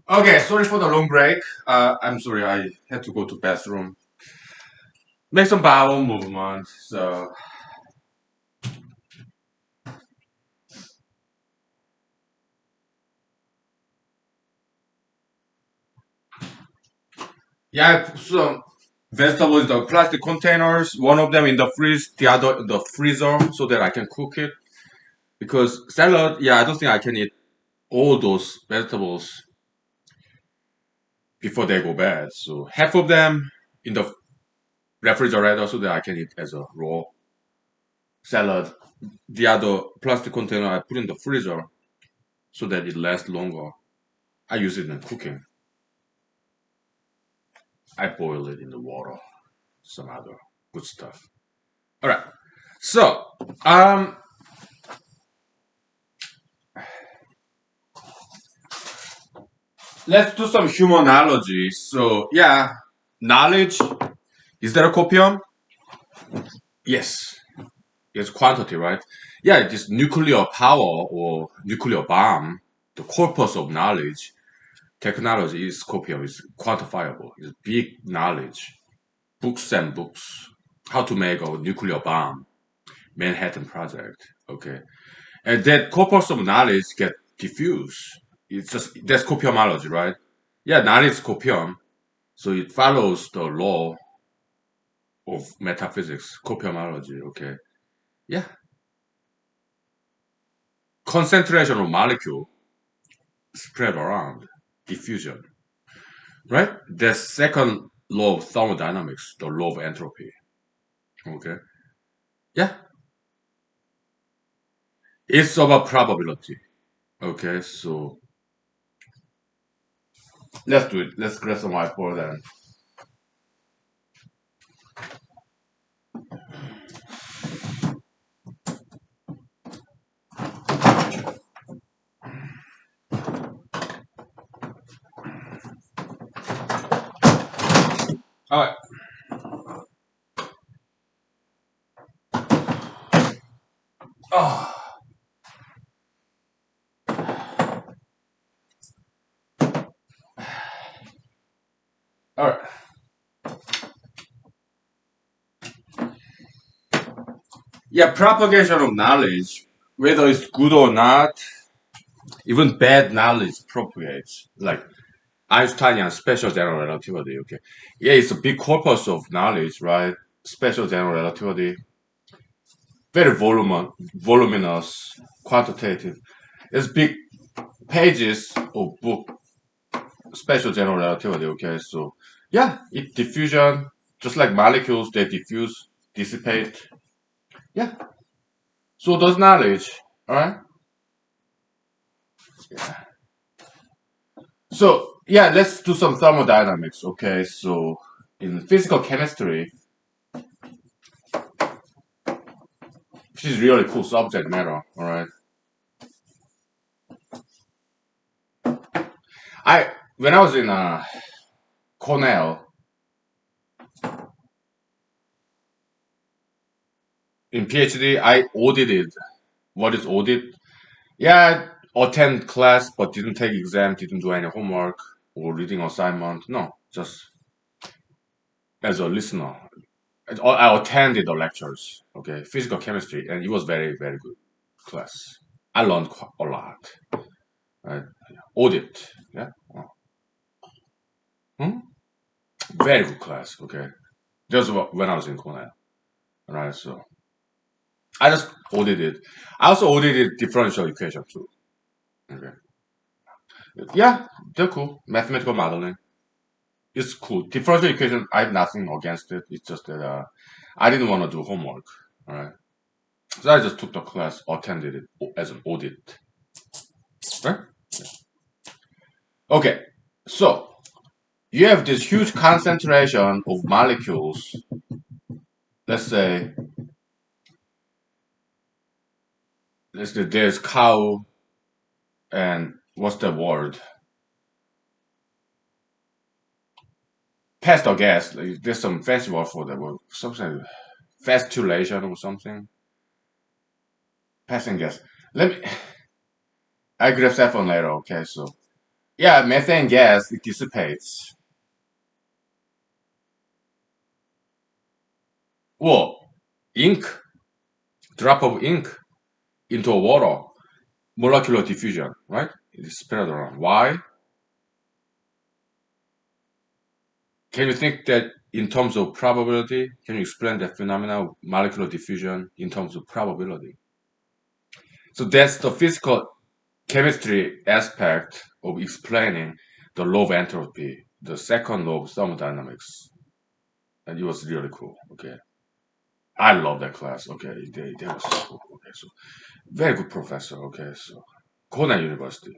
Okay, sorry for the long break. I'm sorry, I had to go to bathroom. Make some bowel movement. So yeah, I put some vegetables in the plastic containers. One of them in the freeze, the other in the freezer, so that I can cook it. Because salad, yeah, I don't think I can eat all those vegetables before they go bad. So half of them in the refrigerator so that I can eat as a raw salad. The other plastic container I put in the freezer so that it lasts longer. I use it in cooking. I boil it in the water, some other good stuff. All right. So, um, let's do some humanology. So, yeah, knowledge, is that a copium? Yes. It's quantity, right? Yeah, it is nuclear power or nuclear bomb, the corpus of knowledge. Technology is copium, is quantifiable, it's big knowledge. Books and books. How to make a nuclear bomb, Manhattan Project. Okay. And that corpus of knowledge get diffused. It's just that's copiumology, right? Yeah, knowledge is copium, so it follows the law of metaphysics, copiumology. Okay, yeah, concentration of molecule spread around, diffusion, right? The second law of thermodynamics, the law of entropy. Okay, yeah, it's about probability. Okay, so let's do it. Let's grab some whiteboard then. All right. Oh, all right. Yeah, propagation of knowledge, whether it's good or not, even bad knowledge propagates. Like Einsteinian special general relativity. Okay, yeah, it's a big corpus of knowledge, right? Special general relativity, very voluminous, quantitative. It's big pages of book, special general relativity. Okay, so yeah, it diffusion, just like molecules, they diffuse, dissipate. Yeah, so does knowledge. All right. So yeah, let's do some thermodynamics. Okay, so in physical chemistry, which is really cool subject matter. All right, I when I was in Cornell, in PhD, I audited. What is audit? Yeah, attend class but didn't take exam, didn't do any homework or reading assignment. No, just as a listener. I attended the lectures, okay, physical chemistry, and it was very, very good class. I learned a lot. Right? Audit, yeah, oh. Hmm? Very good class, okay. Just when I was in Cornell, right? So I just audited. I also audited differential equation too. Okay, yeah, they're cool. Mathematical modeling. It's cool. Differential equation, I have nothing against it. It's just that I didn't want to do homework. All right. So I just took the class, attended it as an audit. Right? Okay. So you have this huge concentration of molecules. Let's say, there's cow and what's the word? Pest or gas. Like, there's some fancy word for that word. Something fastulation or something. Passing gas. Let me. I grab that one later. Okay. So yeah, methane gas, it dissipates. Well, ink, drop of ink into water, molecular diffusion, right? It is spread around. Why? Can you think that in terms of probability? Can you explain the phenomena of molecular diffusion in terms of probability? So that's the physical chemistry aspect of explaining the law of entropy, the second law of thermodynamics. And it was really cool. Okay. I love that class. Okay. They was so cool. Okay. So very good professor. Okay. So Cornell University.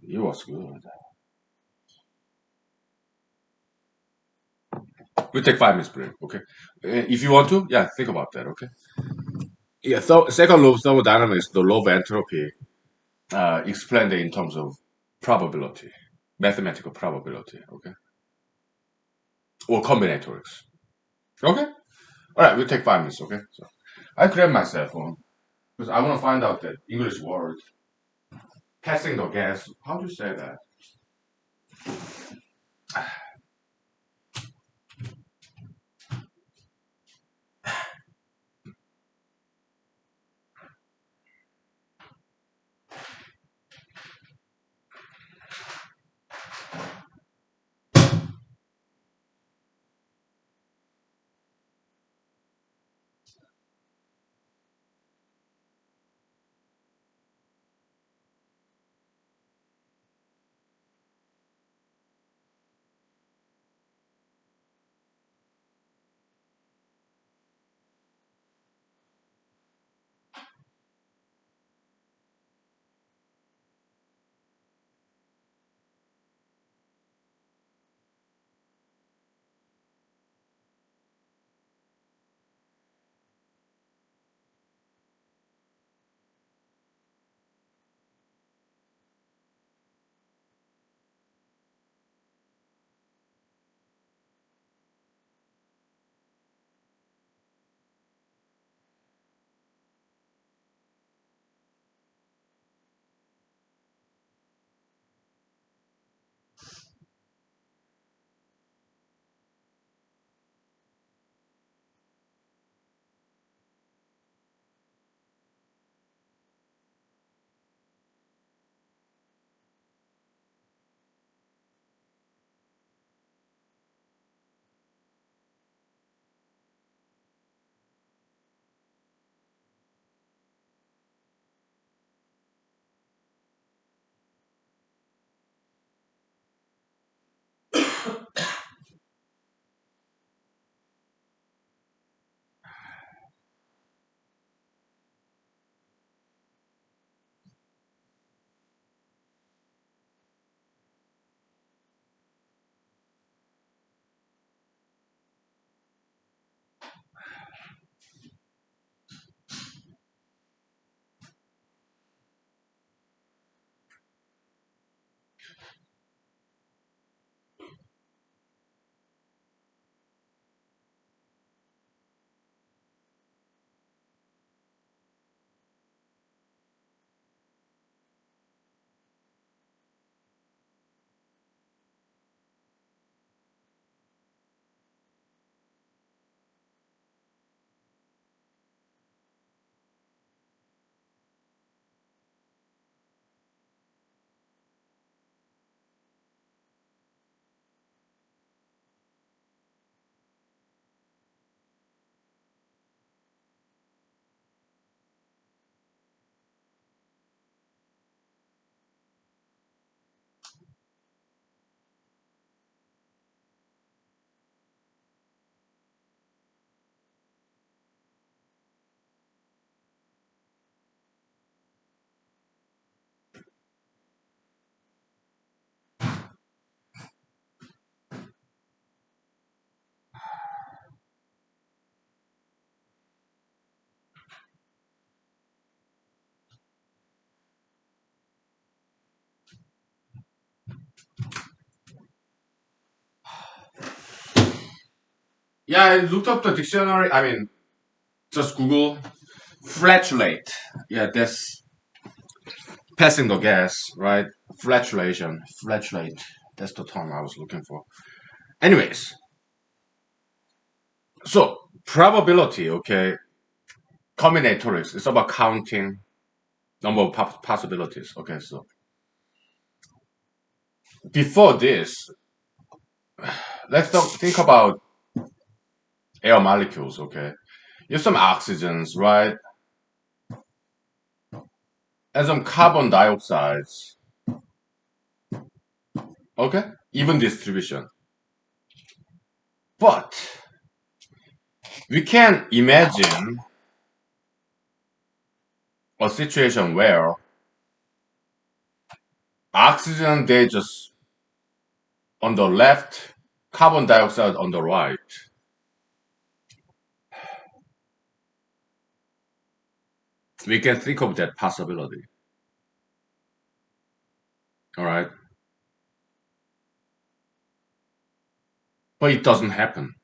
It was good. We take 5 minutes break. Okay. If you want to, yeah, think about that. Okay. Yeah. So second law of thermodynamics, the law of entropy, explained it in terms of probability, mathematical probability. Okay. Or combinatorics. Okay. All right. We'll take 5 minutes. Okay. So I grab my cell phone because I want to find out the English word. Passing the gas. How do you say that? Yeah, I looked up the dictionary. I mean, just Google flatulate. Yeah, that's passing the gas, right? Flatulation, flatulate. That's the term I was looking for. Anyways, so probability, okay, combinatorics. It's about counting number of possibilities. Okay, so before this, let's think about air molecules. Okay, you have some oxygens, right, and some carbon dioxides. Okay, even distribution. But we can imagine a situation where oxygen they just on the left, carbon dioxide on the right. We can think of that possibility. All right. But it doesn't happen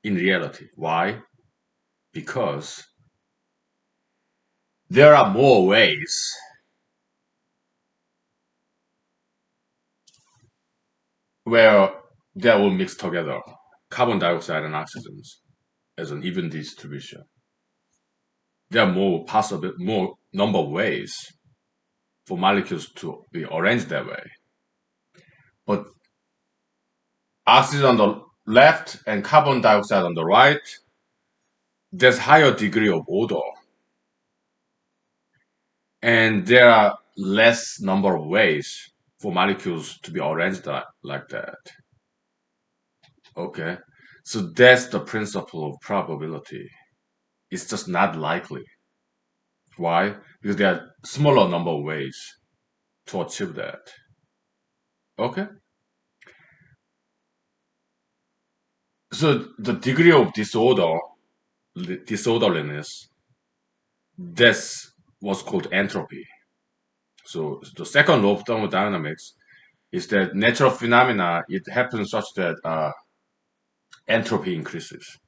in reality. Why? Because there are more ways where they will mix together carbon dioxide and oxygens as an even distribution. There are more possible, more number of ways for molecules to be arranged that way. But oxygen on the left and carbon dioxide on the right, there's higher degree of order. And there are less number of ways for molecules to be arranged like that. Okay. So that's the principle of probability. It's just not likely. Why? Because there are smaller number of ways to achieve that. Okay. So the degree of disorderliness, that's what's called entropy. So the second law of thermodynamics is that natural phenomena, it happens such that entropy increases.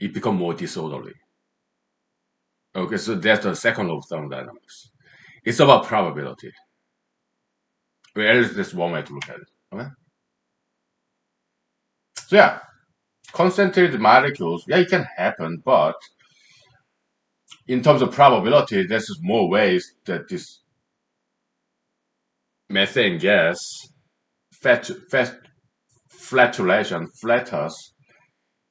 It becomes more disorderly. Okay, so that's the second law of thermodynamics. It's about probability. Well, at least that's one way to look at it. Okay? So yeah, concentrated molecules, yeah, it can happen, but in terms of probability, there's just more ways that this methane gas, flatulation, flatters,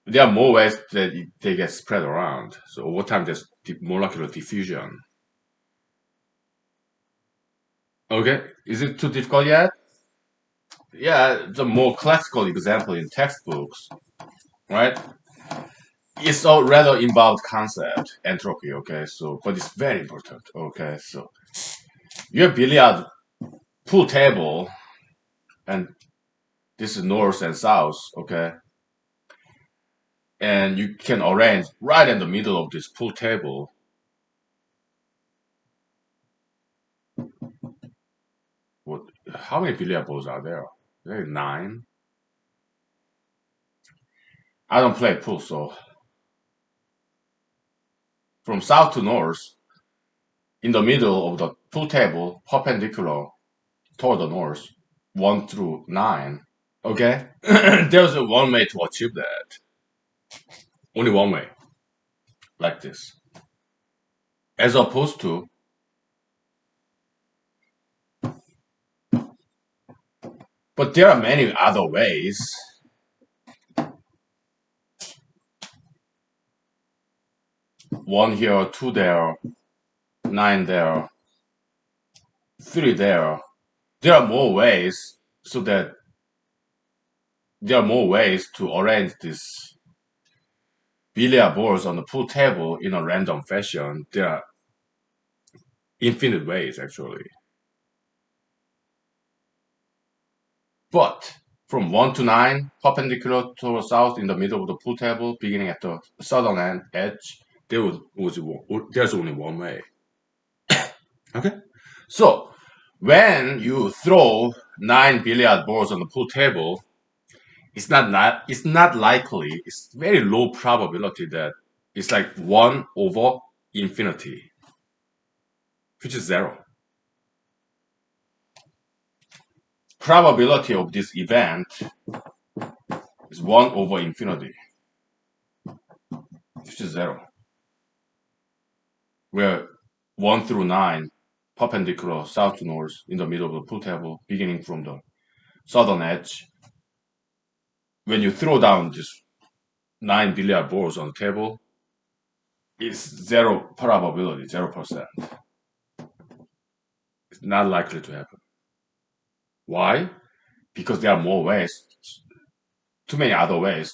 there are more ways that they get spread around. So over time, there's molecular diffusion. Okay, is it too difficult yet? Yeah, the more classical example in textbooks, right? It's a rather involved concept, entropy. Okay, so but it's very important. Okay, so you have billiard pool table, and this is north and south. Okay, and you can arrange right in the middle of this pool table. What? How many billiard balls are there? There are 9. I don't play pool, so from south to north, in the middle of the pool table, perpendicular toward the north, 1 through 9. Okay, there's a one way to achieve that. Only one way, like this. As opposed to, but there are many other ways. One here, 2 there, 9 there, 3 there. There are more ways, so that there are more ways to arrange these billiard balls on the pool table in a random fashion. There are infinite ways, actually. But from 1 to 9, perpendicular to the south in the middle of the pool table, beginning at the southern edge, there's only one way. Okay? So, when you throw 9 billiard balls on the pool table, it's not likely. It's very low probability that it's like 1 over infinity, which is 0. Probability of this event is 1 over infinity, which is 0. Where 1 through 9 perpendicular south to north in the middle of the pool table, beginning from the southern edge. When you throw down just 9 billiard balls on the table, it's 0 probability, 0%. It's not likely to happen. Why? Because there are more ways, too many other ways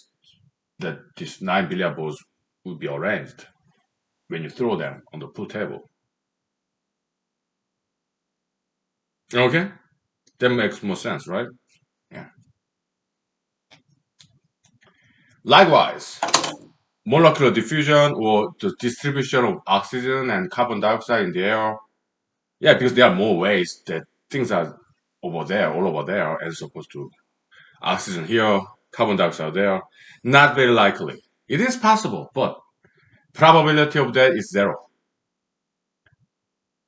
that these 9 billiard balls will be arranged when you throw them on the pool table. Okay? That makes more sense, right? Yeah. Likewise, molecular diffusion or the distribution of oxygen and carbon dioxide in the air. Yeah, because there are more ways that things are over there, all over there, as opposed to oxygen here, carbon dioxide there. Not very likely. It is possible, but probability of that is 0.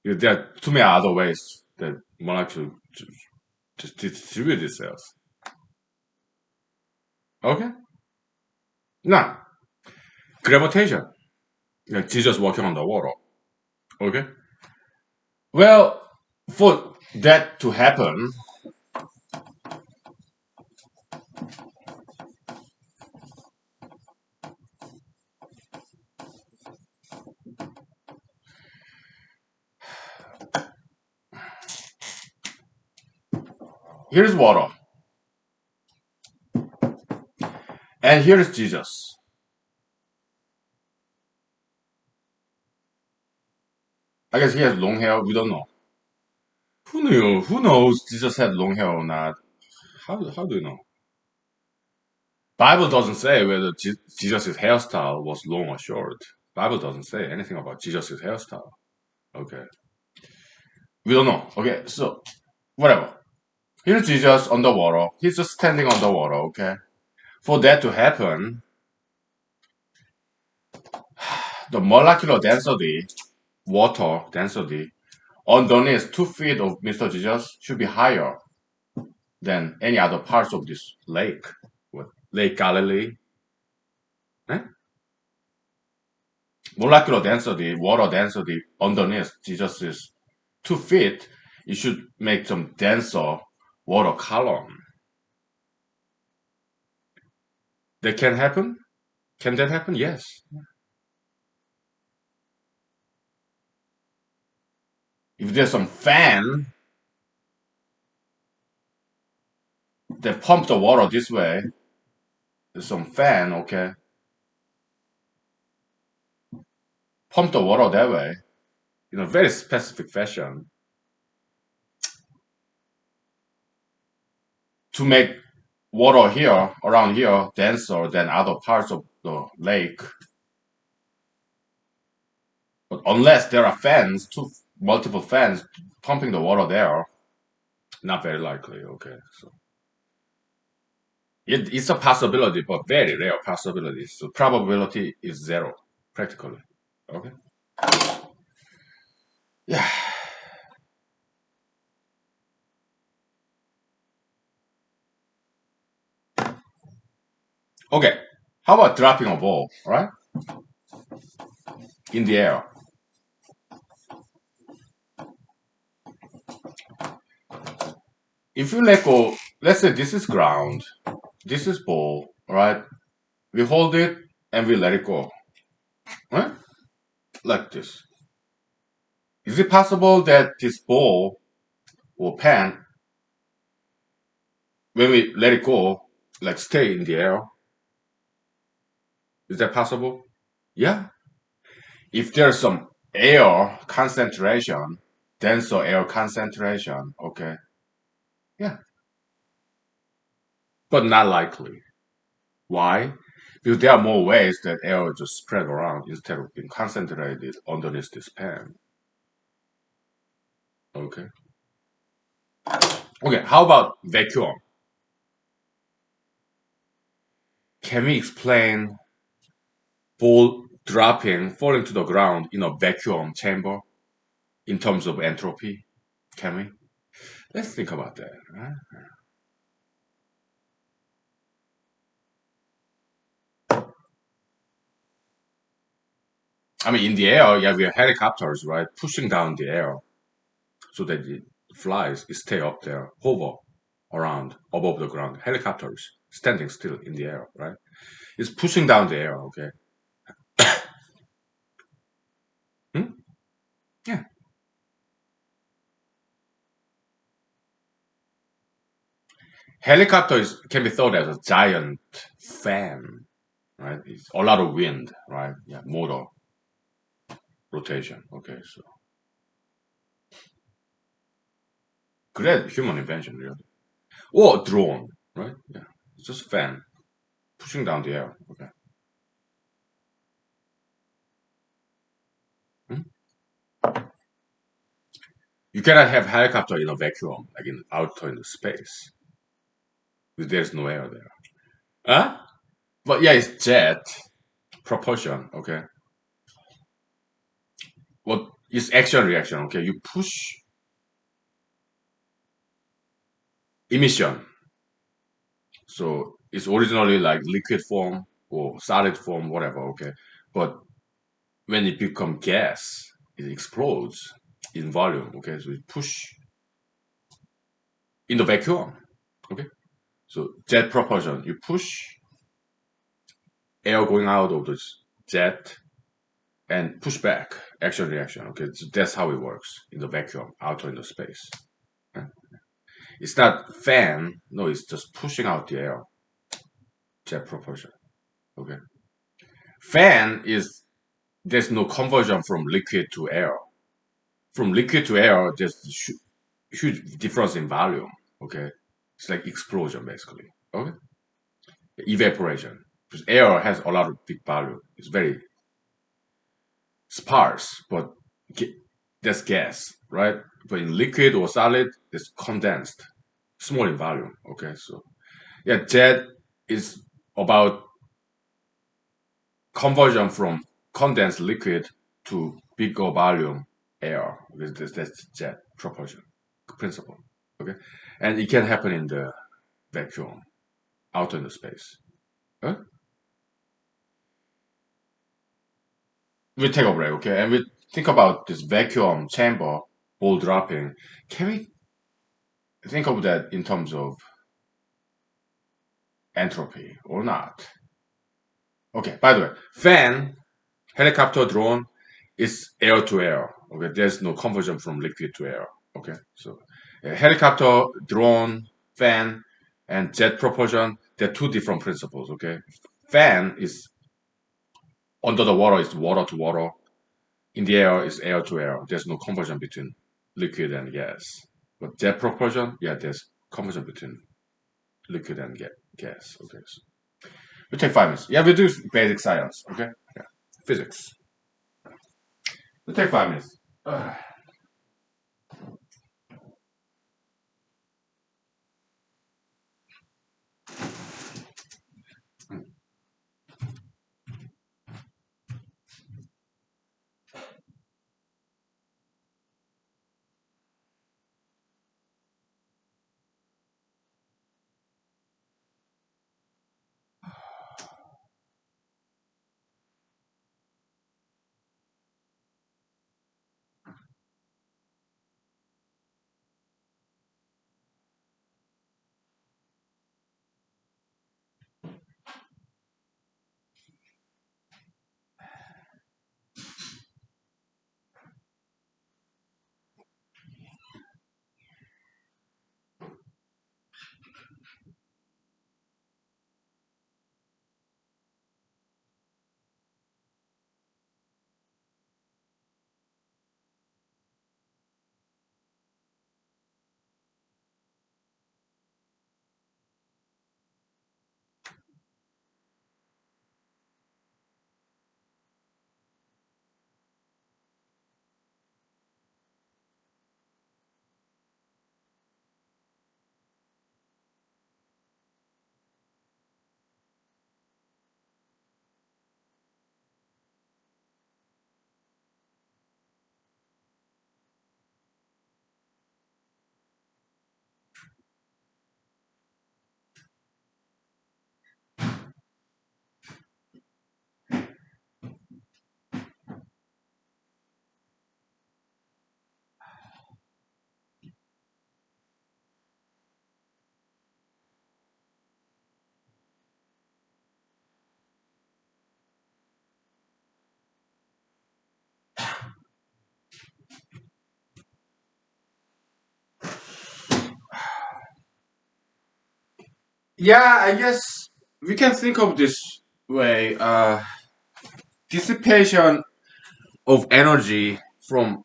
There are too many other ways that molecule just distribute itself. Okay? Now, gravitation. Like Jesus walking on the water. Okay? Well, for that to happen, here's water. And here's Jesus. I guess he has long hair. We don't know. Who knew? Who knows Jesus had long hair or not? How do you know? Bible doesn't say whether Jesus' hairstyle was long or short. Bible doesn't say anything about Jesus' hairstyle. Okay. We don't know. Okay, so whatever. Here's Jesus on the water. He's just standing on the water, okay? For that to happen, the molecular density, water density, underneath 2 feet of Mr. Jesus should be higher than any other parts of this lake. What? Lake Galilee? Eh? Molecular density, water density underneath Jesus' 2 feet, it should make some denser water column. That can happen? Can that happen? Yes. If there's some fan that pump the water this way, there's some fan, okay, pump the water that way in a very specific fashion to make water here, around here, denser than other parts of the lake. But unless there are fans, multiple fans pumping the water there, not very likely, okay. So it's a possibility, but very rare possibility. So probability is 0, practically. Okay. Yeah. Okay. How about dropping a ball, right? In the air. If you let go, let's say this is ground, this is ball, right? We hold it and we let it go, right? Like this. Is it possible that this ball or pen, when we let it go, like stay in the air? Is that possible? Yeah. If there's some air concentration, denser air concentration, okay. Yeah. But not likely. Why? Because there are more ways that air will just spread around instead of being concentrated underneath this pen. Okay. Okay, how about vacuum? can we explain ball dropping, falling to the ground in a vacuum chamber in terms of entropy? Can we? Let's think about that. Huh? I mean, in the air, yeah, we have helicopters, right, pushing down the air so that it flies, it stay up there, hover around above the ground. Helicopters standing still in the air, right? It's pushing down the air. Okay. Hmm? Yeah. Helicopters can be thought as a giant fan, right? It's a lot of wind, right? Yeah, motor rotation. Okay, so great human invention, really. Or drone, right? Yeah, it's just a fan pushing down the air. Okay. Hmm? You cannot have helicopter in a vacuum, like in out in space, because there's no air there. Huh? But yeah, it's jet propulsion. Okay. What is action reaction? Okay, you push emission. So it's originally like liquid form or solid form, whatever. Okay, but when it become gas, it explodes in volume. Okay, so it push in the vacuum. Okay, so jet propulsion, you push air going out of this jet and push back action reaction. Okay, so that's how it works in the vacuum out in the space. Okay? It's not fan. No, it's just pushing out the air. Jet propulsion. Okay, fan is there's no conversion from liquid to air. From liquid to air, there's huge difference in volume. Okay, it's like explosion basically. Okay, evaporation because air has a lot of big volume. It's very sparse, but that's gas, right? But in liquid or solid, it's condensed, small in volume. Okay, so yeah, jet is about conversion from condensed liquid to bigger volume air. That's jet propulsion principle. Okay, and it can happen in the vacuum out in the space. Huh? We take a break, okay, and we think about this vacuum chamber ball dropping. Can we think of that in terms of entropy or not? Okay. By the way, fan, helicopter, drone is air to air. Okay, there's no conversion from liquid to air. Okay, so helicopter, drone, fan, and jet propulsion, they're two different principles. Okay, fan is under the water is water to water. In the air is air to air. There's no conversion between liquid and gas. But jet propulsion, yeah, there's conversion between liquid and gas. Okay, so we take 5 minutes. Yeah, we do basic science. Okay, yeah, physics. We take 5 minutes. Yeah, I guess we can think of this way. Dissipation of energy from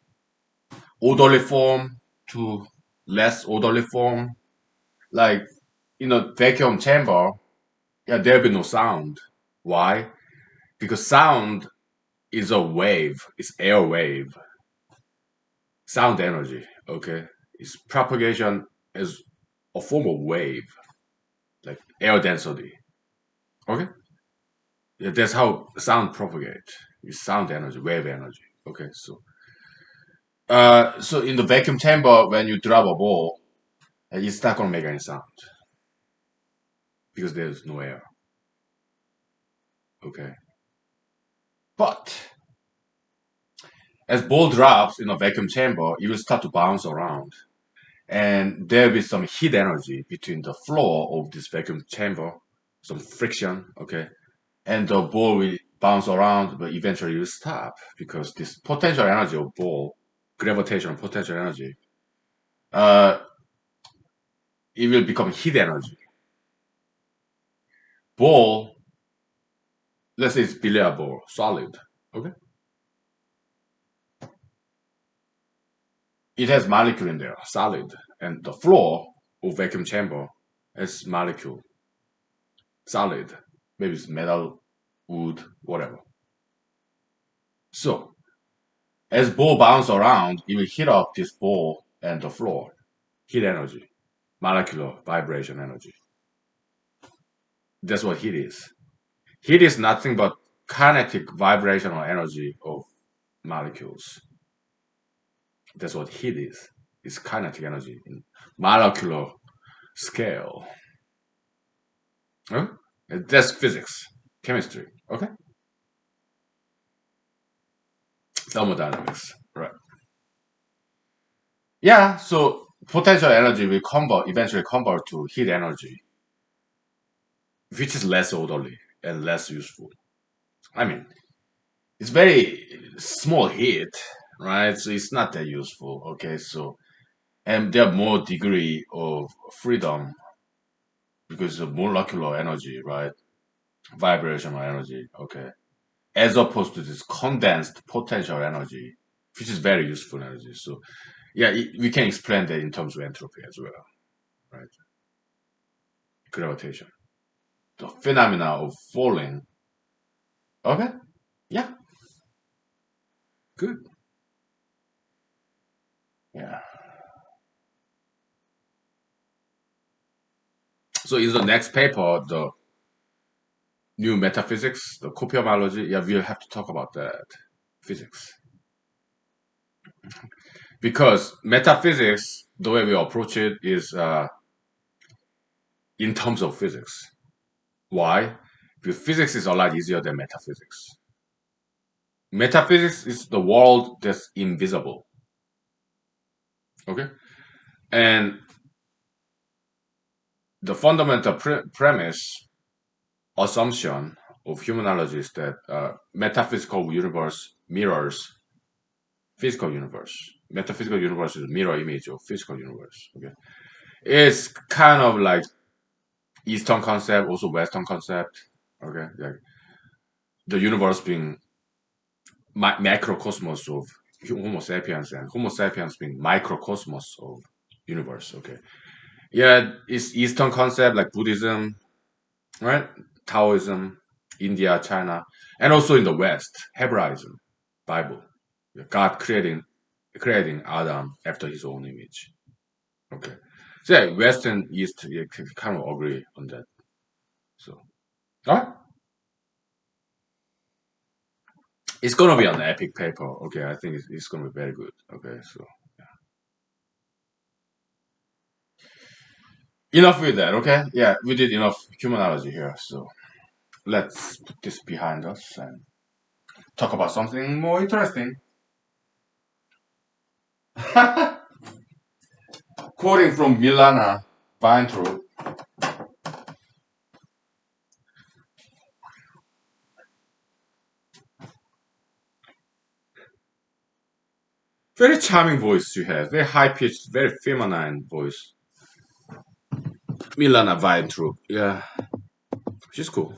orderly form to less orderly form. Like in a vacuum chamber, yeah, there'll be no sound. Why? Because sound is a wave, it's air wave, sound energy. Okay, its propagation is a form of wave, like air density. Okay, yeah, that's how sound propagate. It's sound energy, wave energy. Okay, so in the vacuum chamber, when you drop a ball, it's not gonna make any sound because there's no air. Okay, but as ball drops in a vacuum chamber, it will start to bounce around, and there will be some heat energy between the floor of this vacuum chamber, some friction. Okay, and the ball will bounce around, but eventually will stop because this potential energy of ball, gravitational potential energy, uh, it will become heat energy. Ball, let's say it's billiard ball, solid. Okay, it has molecule in there, solid, and the floor of vacuum chamber has molecule, solid. Maybe it's metal, wood, whatever. So as ball bounce around, it will hit up this ball and the floor. Heat energy, molecular vibration energy. That's what heat is. Heat is nothing but kinetic vibrational energy of molecules. That's what heat is. It's kinetic energy in molecular scale. Huh? That's physics, chemistry. Okay, thermodynamics. Right. Yeah. So potential energy will convert eventually convert to heat energy, which is less orderly and less useful. I mean, it's very small heat, right? So it's not that useful. Okay, so and there are more degree of freedom because of molecular energy, right? Vibrational energy. Okay, as opposed to this condensed potential energy, which is very useful energy. So yeah, we can explain that in terms of entropy as well, right? Gravitation, the phenomena of falling. Okay, yeah, good. Yeah. So in the next paper, the new metaphysics, the copiomology, yeah, we'll have to talk about that physics. Because metaphysics, the way we approach it is in terms of physics. Why? Because physics is a lot easier than metaphysics. Metaphysics is the world that's invisible. Okay? And the fundamental premise, assumption of humanology is that metaphysical universe mirrors physical universe. Metaphysical universe is a mirror image of physical universe. Okay, it's kind of like Eastern concept, also Western concept. Okay, like the universe being macrocosmos of Homo sapiens, and Homo sapiens being microcosmos of universe. Okay, yeah, it's Eastern concept like Buddhism, right? Taoism, India, China, and also in the West, Hebraism, Bible. God creating Adam after his own image. Okay. So yeah, West and East, yeah, kind of agree on that. So, all right. It's gonna be an epic paper. Okay, I think it's gonna be very good. Okay, so enough with that. Okay, yeah, we did enough humanology here. So let's put this behind us and talk about something more interesting. Quoting from Milana Weintraub, very charming voice you have, very high pitched, very feminine voice. Milana Weintraub. Yeah, she's cool.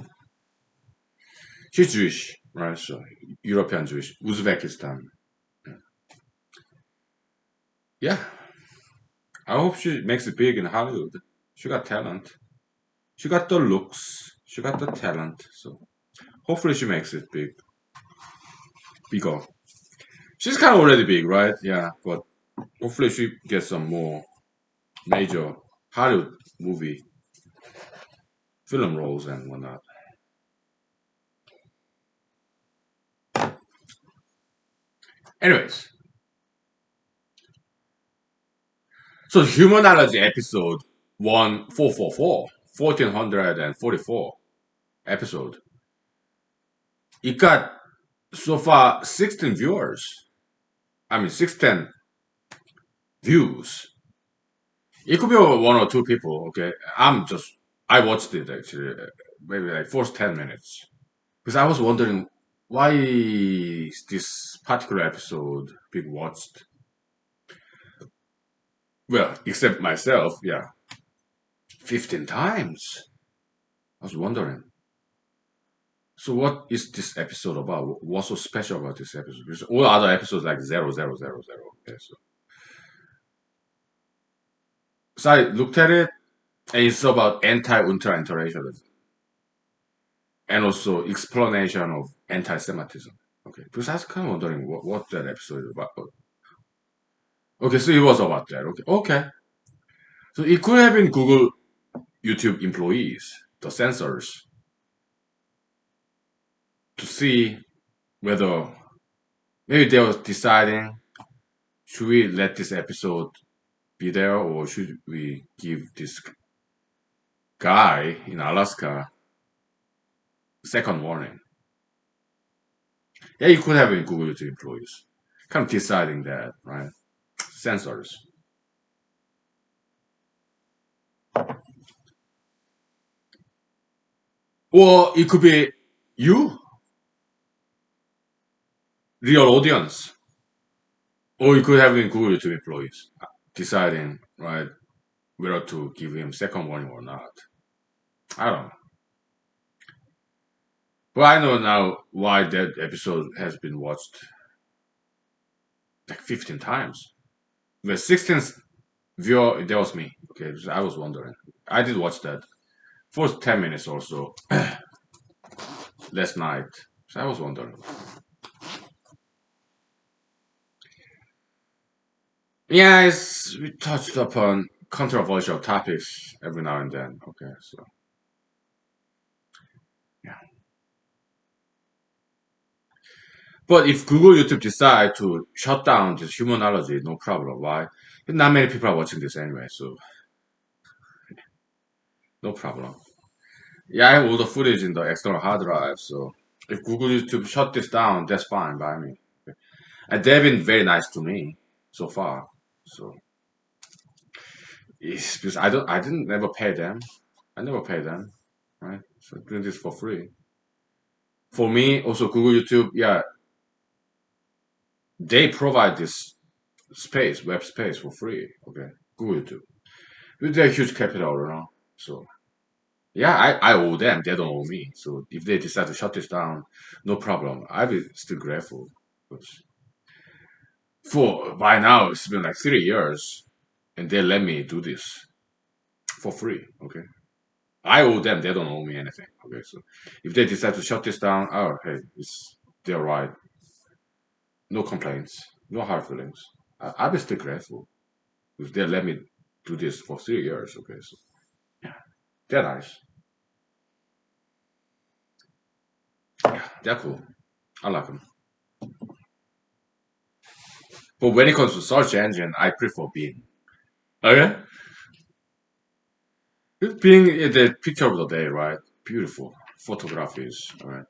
She's Jewish, right? So European Jewish, Uzbekistan. Yeah, I hope she makes it big in Hollywood. She got talent. She got the looks. She got the talent. So hopefully she makes it bigger. She's kind of already big, right? Yeah, but hopefully she gets some more major Hollywood movie film roles and whatnot. Anyways, so humanology episode 1444, 1444 episode. It got so far 16 viewers. I mean 16 views. It could be one or two people. Okay, I watched it actually, maybe like first 10 minutes because I was wondering why is this particular episode being watched. Well, except myself, yeah, 15 times. I was wondering. So what is this episode about? What's so special about this episode? Because all other episodes like zero, zero, zero, zero. Okay, so I looked at it, and it's about anti-ultra interracialism and also explanation of anti-Semitism. Okay, because I was kind of wondering what that episode is about. Okay, so it was about that. Okay, okay. So it could have been Google, YouTube employees, the censors, to see whether maybe they were deciding should we let this episode be there or should we give this guy in Alaska second warning. Yeah, you could have been Google YouTube employees kind of deciding that, right? Censors. Or it could be you, real audience. Or it could have been Google YouTube employees deciding, right, whether to give him second warning or not. I don't know. But I know now why that episode has been watched like 15 times. The 16th viewer, that was me. Okay, so I was wondering. I did watch that first 10 minutes or so last night. So I was wondering. Yeah, we touched upon controversial topics every now and then. Okay, so yeah. But if Google YouTube decide to shut down this humanology, no problem. Why? Not many people are watching this anyway, so no problem. Yeah, I have all the footage in the external hard drive, so if Google YouTube shut this down, that's fine by me. And they've been very nice to me so far. So it's because I didn't never pay them. I never pay them, right? So doing this for free. For me, also Google YouTube, yeah, they provide this space, web space for free. Okay, Google YouTube. With their huge capital, So yeah, I owe them. They don't owe me. So if they decide to shut this down, no problem. I'll be still grateful. But for by now, it's been like 3 years, and they let me do this for free. Okay, I owe them. They don't owe me anything. Okay, so if they decide to shut this down, oh hey, it's their right. No complaints. No hard feelings. I'll be still grateful if they let me do this for 3 years. Okay, so yeah, they're nice. Yeah, they're cool. I like them. But when it comes to search engine, I prefer Bing. Okay, Bing is the picture of the day, right? Beautiful photographies. All right.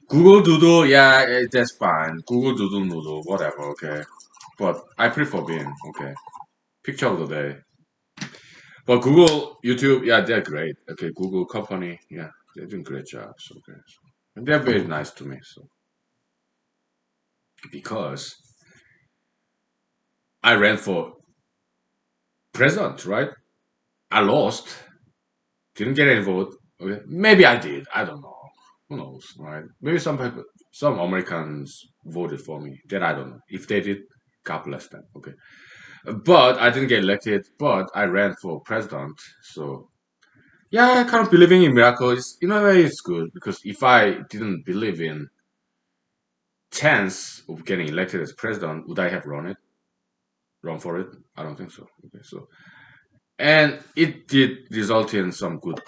Google Doodle, yeah, that's fine. Google Doodle Noodle, whatever. Okay, but I prefer Bing. Okay, picture of the day. But Google, YouTube, yeah, they're great. Okay, Google company, yeah, they're doing great jobs. Okay, and they're very nice to me. So because I ran for president, right? I lost. didn't get any vote. Okay, maybe I did. I don't know. Who knows, right? Maybe some people, some Americans voted for me. That I don't know. If they did, God bless them. Okay, but I didn't get elected. But I ran for president. So yeah, kind of believing in miracles. In a way, it's good because if I didn't believe in chance of getting elected as president, would I have run for it? I don't think so. Okay, so and it did result in some good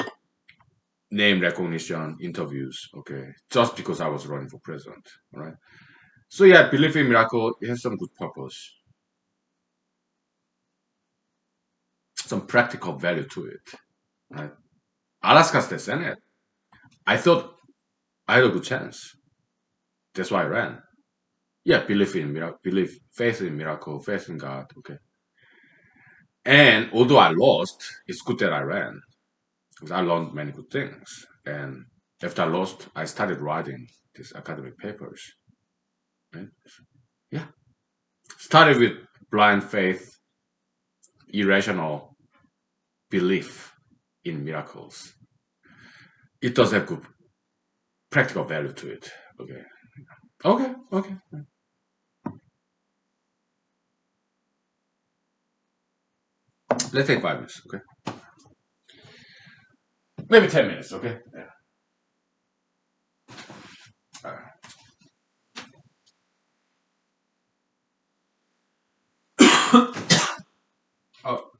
name recognition interviews. Okay, just because I was running for president. All right. So yeah, belief in miracle it has some good purpose, some practical value to it. Right. Alaska's the Senate. I thought I had a good chance. That's why I ran. Yeah, belief in miracle, belief, faith in miracle, faith in God. Okay. And although I lost, it's good that I ran because I learned many good things. And after I lost, I started writing these academic papers. Right? Yeah. Started with blind faith, irrational belief in miracles. It does have good practical value to it. Okay. Okay. Okay. Let's take 5 minutes. Okay. Maybe 10 minutes. Okay. Yeah. All right. Oh.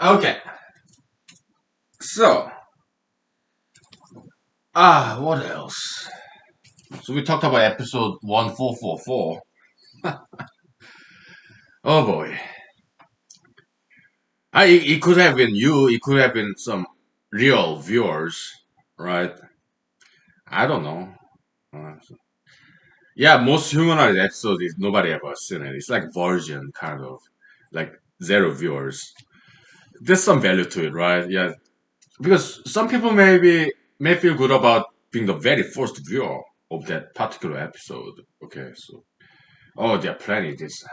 Okay. So, what else? So we talked about episode 1444. Oh boy. It could have been you, it could have been some real viewers, right? I don't know. Yeah, most humanized episode is nobody ever seen it. It's like Virgin, kind of. Like zero viewers. There's some value to it, right? Yeah. Because some people may feel good about being the very first viewer of that particular episode. Okay, so oh they're planning this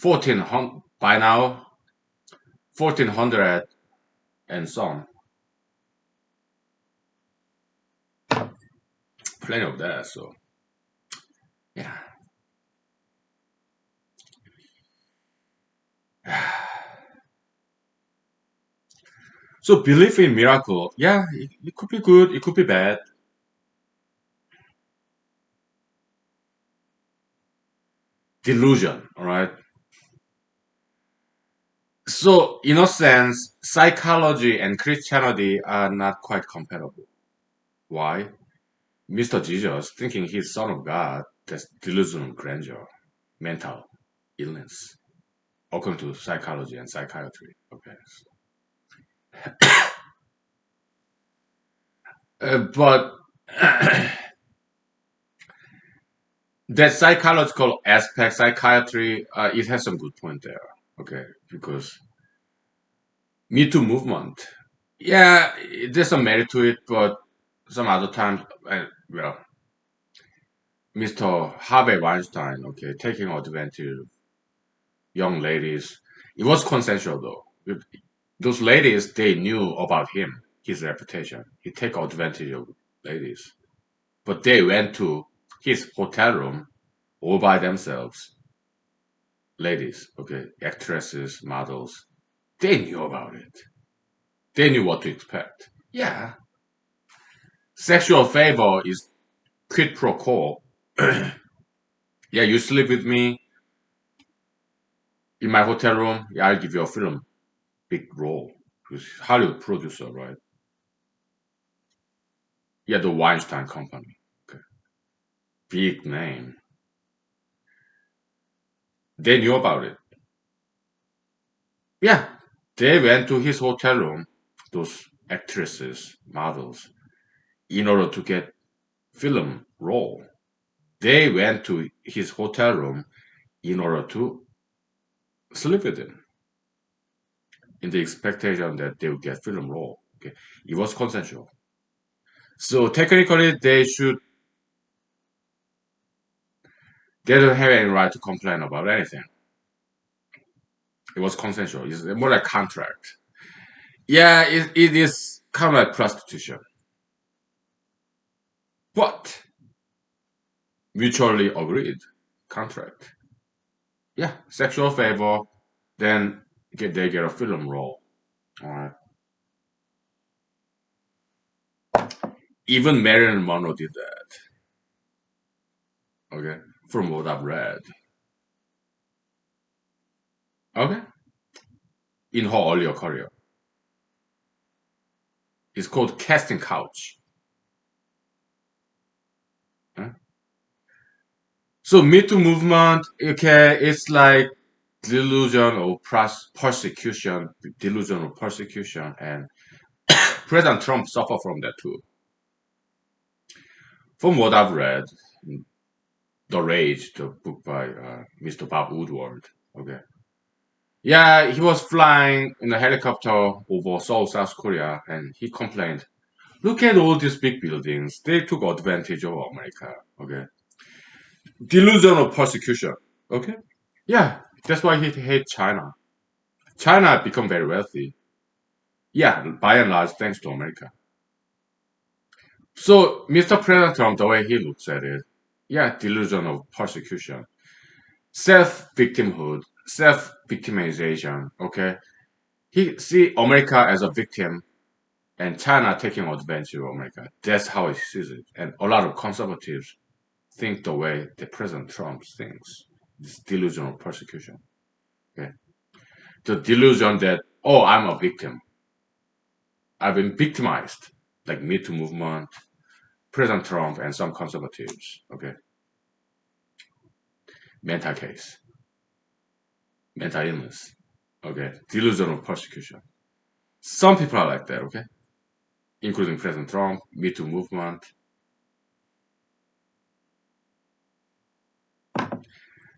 1400 by now 1400 and some. plenty of that. So yeah. So belief in miracle, yeah, it could be good, it could be bad. Delusion, all right. So in a sense, psychology and Christianity are not quite compatible. Why? Mr. Jesus thinking he's son of God, that's delusional grandeur, mental illness, according to psychology and psychiatry. Okay. But that psychological aspect, psychiatry, it has some good point there. Okay, because Me Too movement, yeah, there's some merit to it, but some other times, well, Mr. Harvey Weinstein, okay, taking advantage of young ladies. It was consensual though. Those ladies, they knew about him, his reputation. He take advantage of ladies, but they went to his hotel room all by themselves. Ladies, okay, actresses, models, they knew about it. They knew what to expect. Yeah, sexual favor is quid pro quo. Yeah, you sleep with me in my hotel room. Yeah, I'll give you a film big role. Because Hollywood producer, right? Yeah, the Weinstein Company. Okay. Big name. They knew about it. Yeah, they went to his hotel room, those actresses, models, in order to get film role. They went to his hotel room in order to sleep with him in the expectation that they would get film role. Okay. It was consensual. So technically they don't have any right to complain about anything. It was consensual. It's more like contract. Yeah, it is kind of like prostitution. But mutually agreed contract. Yeah, sexual favor, then they get a film role. All right. Even Marilyn Monroe did that. Okay, from what I've read. Okay, in her earlier career, it's called casting couch. Huh? So Me Too movement, okay, it's like delusion or persecution, delusion of persecution, and President Trump suffer from that too. From what I've read, The Rage, the book by Mr. Bob Woodward. Okay. Yeah, he was flying in a helicopter over Seoul, South Korea, and he complained, "Look at all these big buildings. They took advantage of America." Okay. Delusion of persecution. Okay. Yeah, that's why he hates China. China become very wealthy. Yeah, by and large, thanks to America. So, Mr. President Trump, the way he looks at it, yeah, delusion of persecution, self-victimhood, self-victimization. Okay, he see America as a victim and China taking advantage of America. That's how he sees it, and a lot of conservatives think the way the President Trump thinks. This delusion of persecution. Okay, the delusion that I'm a victim. I've been victimized, like Me Too movement, President Trump, and some conservatives. Okay, mental case, mental illness. Okay, delusion of persecution. Some people are like that. Okay, including President Trump, Me Too movement.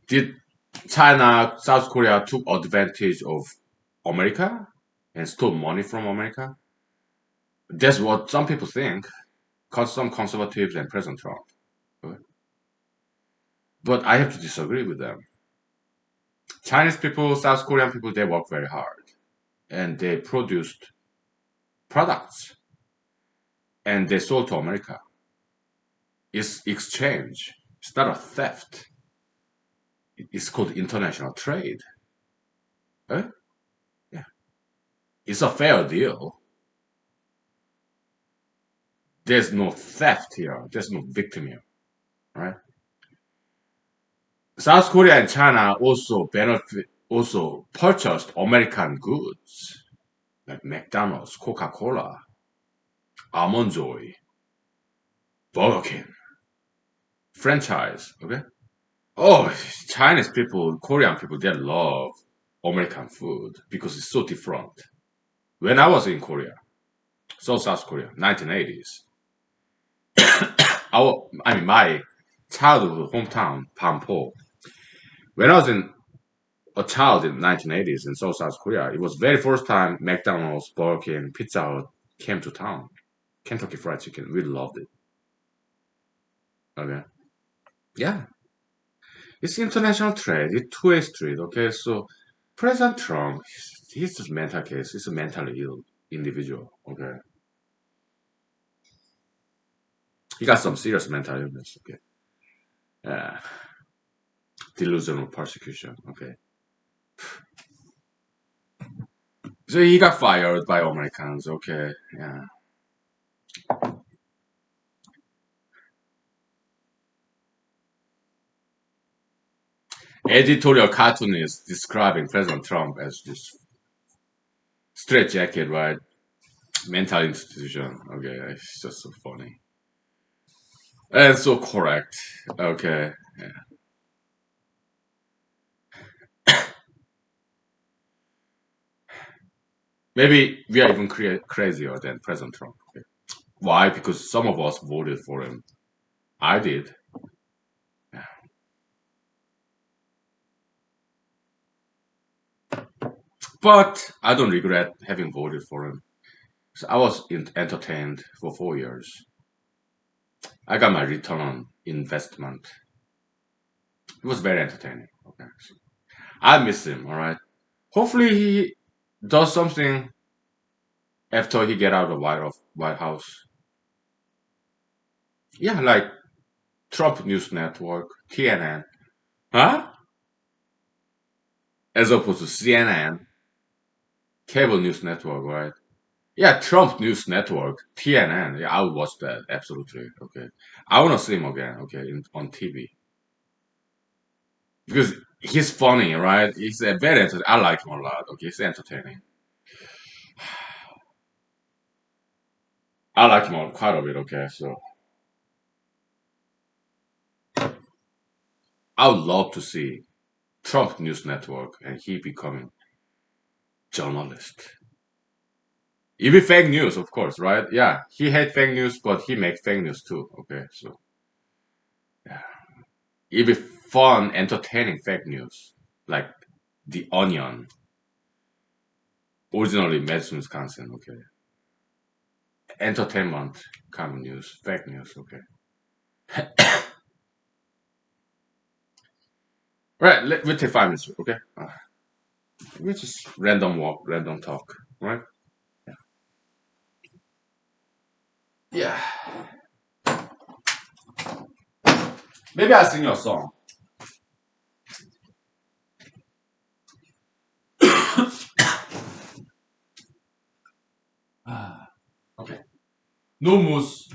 Did China, South Korea took advantage of America and stole money from America? That's what some people think. Some conservatives and President Trump. Okay? But I have to disagree with them. Chinese people, South Korean people, they work very hard and they produced products and they sold to America. It's exchange. It's not a theft. It's called international trade. Eh? Yeah. It's a fair deal. There's no theft here. There's no victim here, right? South Korea and China also purchased American goods like McDonald's, Coca-Cola, Almond Joy, Burger King, franchise. Okay. Oh, Chinese people, Korean people, they love American food because it's so different. When I was in Korea, South Korea, 1980s, my childhood hometown, Pampo. When I was a child in 1980s in South Korea, it was very first time McDonald's, Burger King, Pizza Hut came to town. Kentucky Fried Chicken, we loved it. Okay, yeah, it's international trade. It's two-way street. Okay, so President Trump, he's just mental case. He's a mentally ill individual. Okay, he got some serious mental illness. Okay, uh, delusional persecution. Okay, so he got fired by Americans. Okay, yeah. Editorial cartoonist describing President Trump as this straight jacket, right? Mental institution. Okay, it's just so funny and so correct. Okay, maybe we are even crazier than President Trump. Okay. Why? Because some of us voted for him. I did, but I don't regret having voted for him. So I was entertained for 4 years. I got my return on investment. It was very entertaining. Okay, so I miss him. All right. Hopefully he does something after he get out of the White House. Yeah, like Trump News Network, TNN, huh? As opposed to CNN, cable news network, right? Yeah, Trump News Network, TNN. Yeah, I would watch that absolutely. Okay, I want to see him again. Okay, on TV because he's funny, right? He's a very I like him a lot. Okay, he's entertaining. I like him quite a bit. Okay, so I would love to see Trump News Network and he becoming journalist. It be fake news, of course, right? Yeah, he hate fake news, but he make fake news too. Okay, so yeah, it be fun, entertaining fake news, like The Onion, originally Madison, Wisconsin. Okay, entertainment kind of news, fake news. Okay, right. We take 5 minutes. Okay, we just random walk, random talk. Right? Yeah. Maybe I'll sing you a song. Ah, okay. No moose.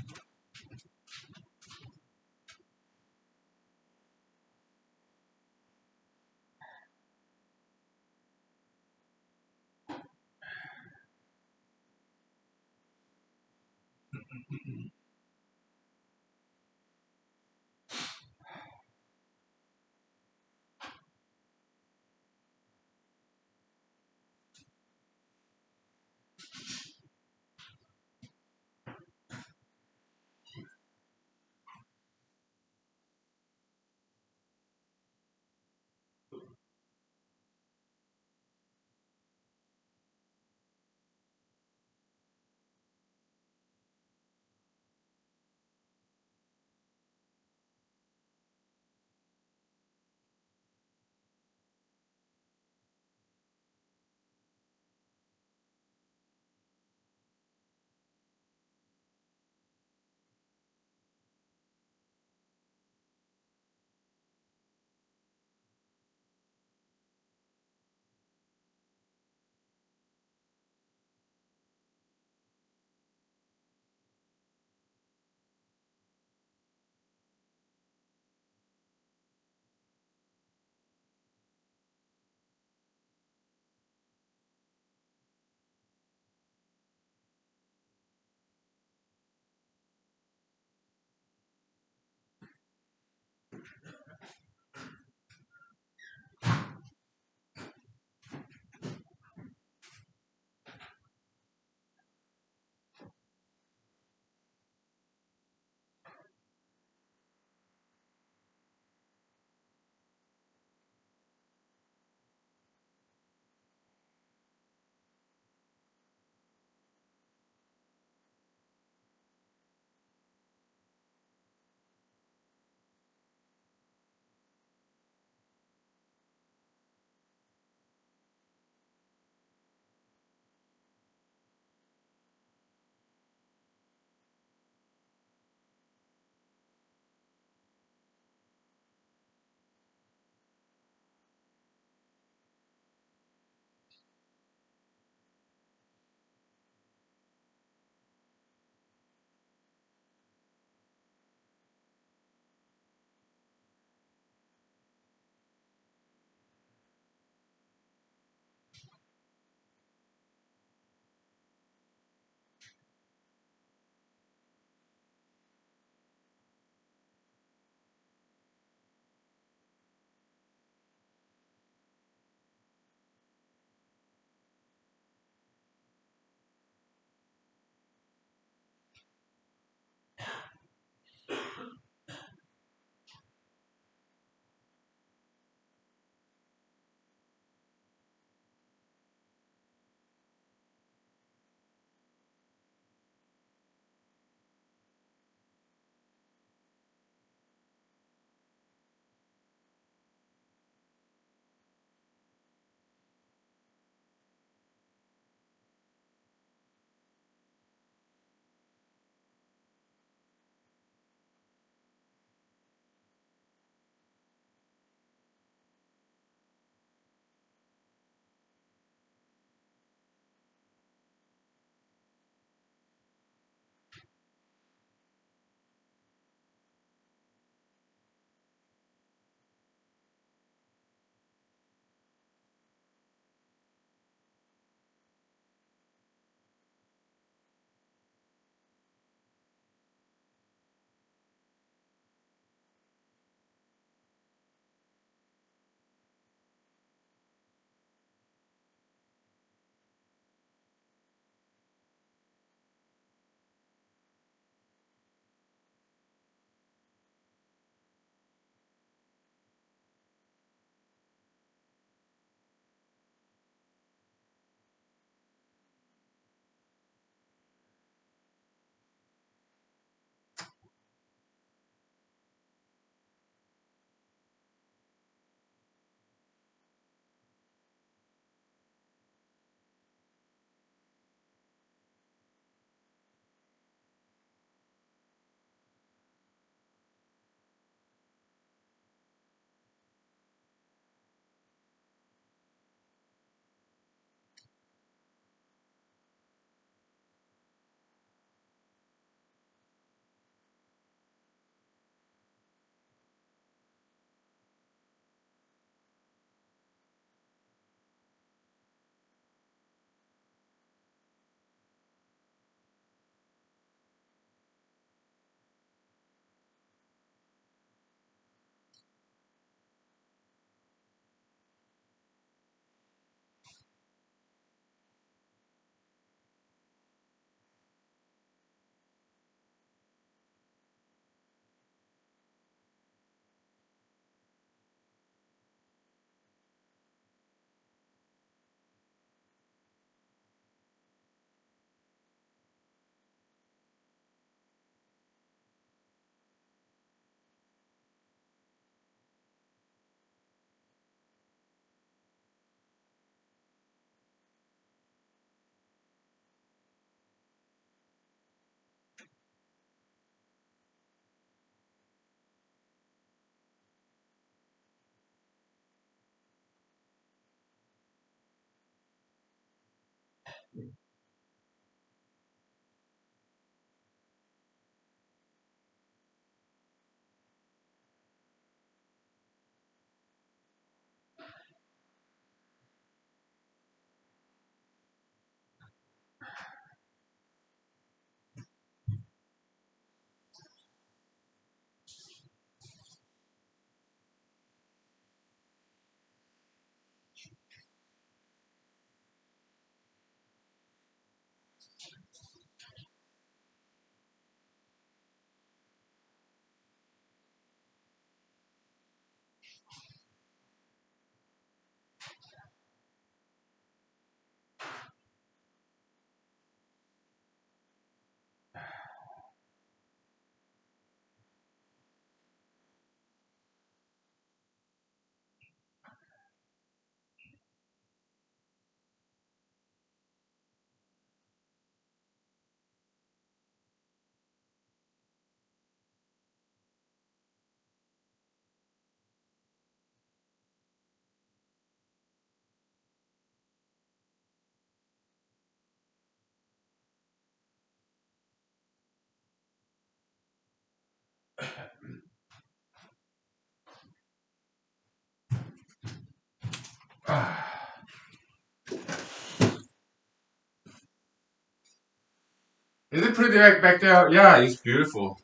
Is it pretty back there? Yeah, it's beautiful.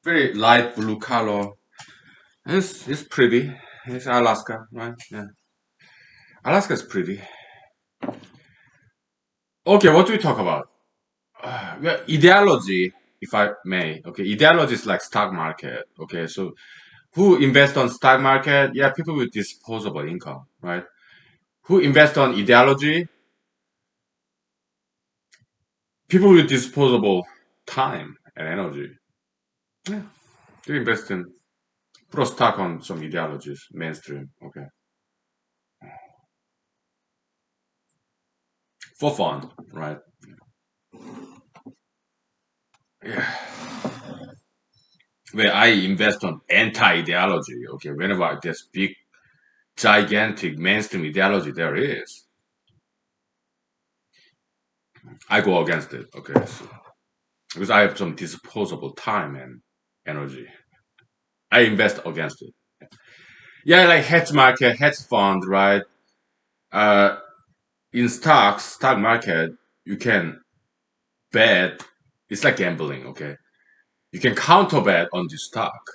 Very light blue color. It's pretty. It's Alaska, right? Yeah. Alaska's pretty. Okay, what do we talk about? Yeah, ideology, if I may. Okay, ideology is like stock market. Okay, so who invest on stock market? Yeah, people with disposable income, right? Who invest on ideology? People with disposable time and energy. Yeah, they invest in put a stock on some ideologies, mainstream. Okay, for fun, right? Yeah, where I invest on anti-ideology. Okay, whenever there's big, gigantic mainstream ideology there is, I go against it. Okay, so, because I have some disposable time and energy, I invest against it. Yeah, like hedge market, hedge fund, right? Uh, in stock market, you can bet. It's like gambling. Okay, you can counter bet on the stock,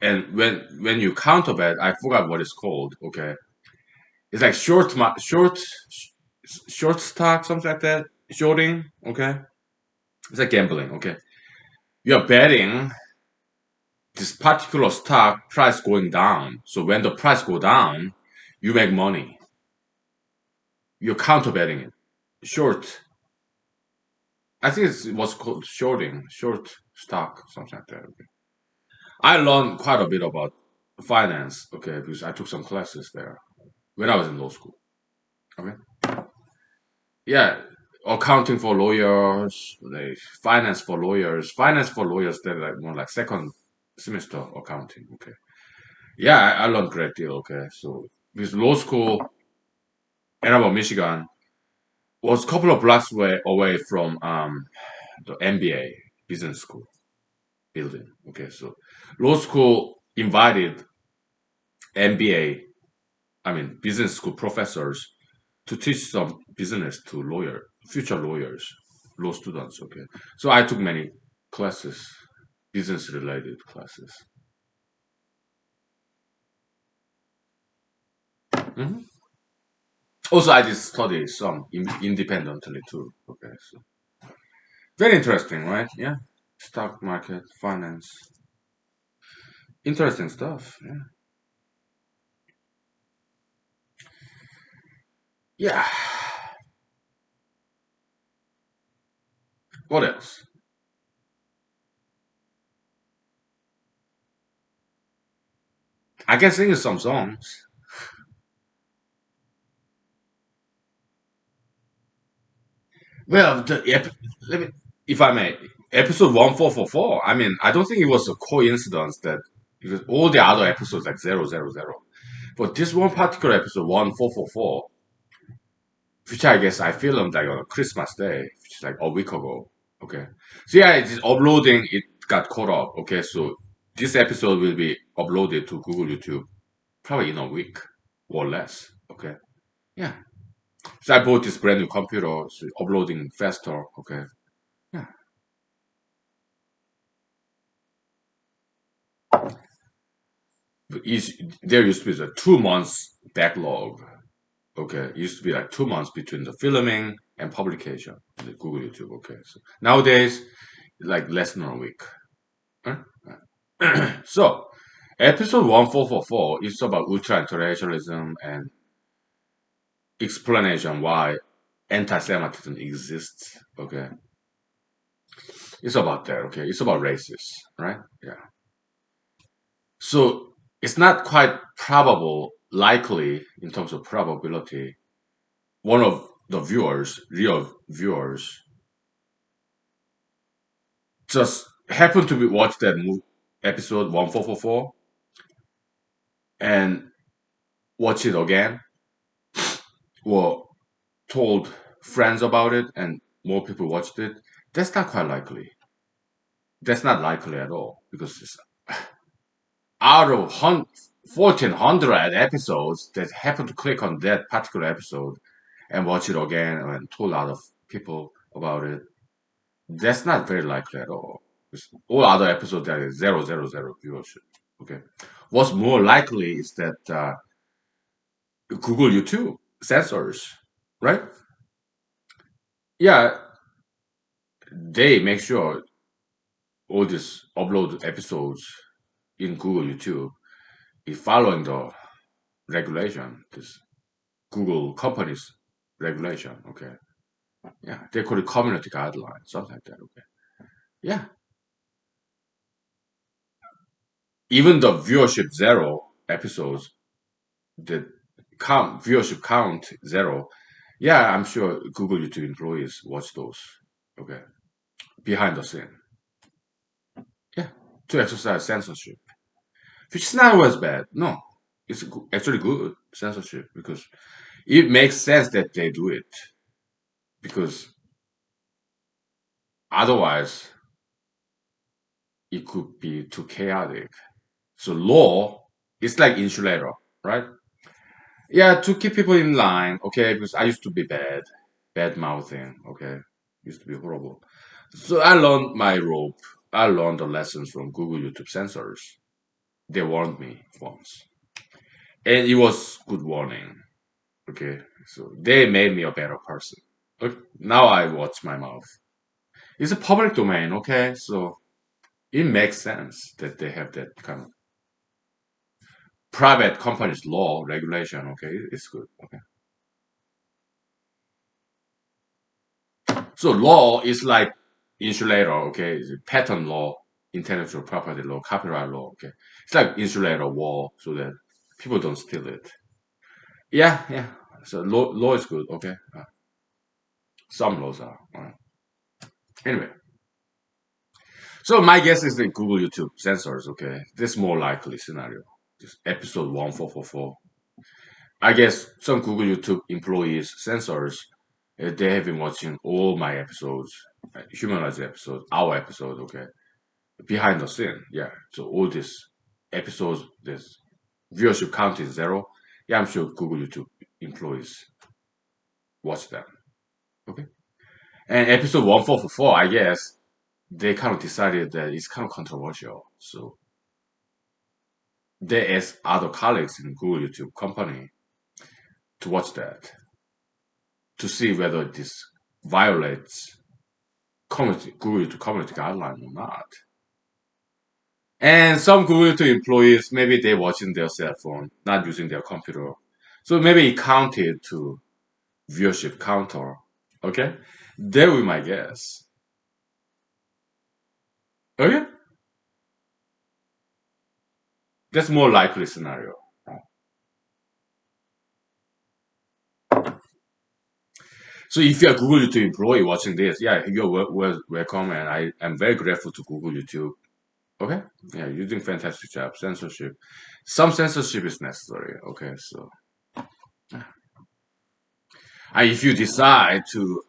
and when you counter bet, I forgot what it's called. Okay, it's like short stock, something like that. Shorting. Okay, it's like gambling. Okay, you're betting this particular stock price going down. So when the price go down, you make money. You're counter betting it. Short. I think it was called shorting, short stock, something like that. Okay. I learned quite a bit about finance, okay, because I took some classes there when I was in law school. Okay. Yeah. Accounting for lawyers, like finance for lawyers, they're like more like second semester accounting. Okay. Yeah, I learned a great deal. Okay. So because law school, Ann Arbor, Michigan, was a couple of blocks away from the MBA business school building. Okay, so law school invited MBA, I mean business school professors to teach some business to future lawyers, law students. Okay, so I took many classes, business related classes. Mhm. Also, I did study some independently too. Okay, so very interesting, right? Yeah, stock market, finance, interesting stuff. Yeah. Yeah. What else? I can sing you some songs. Well, let me, if I may, episode 1444. I mean, I don't think it was a coincidence that because all the other episodes like 000, but this one particular episode 1444, which I guess I filmed like on Christmas Day, which is like a week ago. Okay, so yeah, it is uploading. It got caught up. Okay, so this episode will be uploaded to Google YouTube probably in a week or less. Okay, yeah. So I bought this brand new computer, so uploading faster. Okay, yeah. There used to be a 2 months backlog. Okay, it used to be like 2 months between the filming and publication on the Google YouTube. Okay, so nowadays like less than a week. Huh? So episode 1444 is about ultra internationalism and explanation why anti-Semitism exists. Okay, it's about that. Okay, it's about racists, right? Yeah. So it's not quite probable, likely in terms of probability one of the real viewers, just happened to be watch that episode 1444 and watch it again, or told friends about it and more people watched it. That's not quite likely. That's not likely at all because it's out of 1,400 episodes that happen to click on that particular episode and watch it again and told a lot of people about it. That's not very likely at all. All other episodes that is zero zero zero viewership. Okay. What's more likely is that Google YouTube censors, right? Yeah, they make sure all these upload episodes in Google YouTube is following the regulation, this Google company's regulation. Okay. Yeah, they call it community guidelines, something like that. Okay. Yeah. Even the viewership zero episodes, the count viewership count zero. Yeah, I'm sure Google YouTube employees watch those. Okay. Behind the scene. Yeah. To exercise censorship. Which is not always bad. No. It's actually good censorship because it makes sense that they do it. Because otherwise it could be too chaotic. So law is like insulator, right? Yeah, to keep people in line, okay, because I used to be bad mouthing, okay, used to be horrible. So I learned my rope. I learned the lessons from Google YouTube censors. They warned me once, and it was good warning. Okay, so they made me a better person. Okay, now I watch my mouth. It's a public domain, okay, so it makes sense that they have that kind of private companies law regulation. Okay, it's good. Okay. So law is like insulator, okay? It's patent law, intellectual property law, copyright law, okay? It's like insulator wall so that people don't steal it. Yeah, yeah. So law is good, okay? Some laws are. Anyway, so my guess is that Google YouTube censors, okay? This more likely scenario. This episode 1444. I guess some Google YouTube employees, censors, they have been watching all my episodes, humanized episodes, our episode, okay? Behind the scene. Yeah. So all these episodes, this viewership count is zero. Yeah, I'm sure Google YouTube employees watch them. Okay. And episode 1444, I guess they kind of decided that it's kind of controversial. So they asked other colleagues in Google YouTube company to watch that to see whether this violates community Google YouTube community guideline or not. And some Google YouTube employees, maybe they're watching their cell phone, not using their computer. So maybe it counted to viewership counter. Okay? That we might guess. Okay? That's more likely scenario. So if you're a Google YouTube employee watching this, yeah, you're welcome, and I am very grateful to Google YouTube. Okay? Yeah, you're doing fantastic job. Censorship. Some censorship is necessary. Okay, so and if you decide to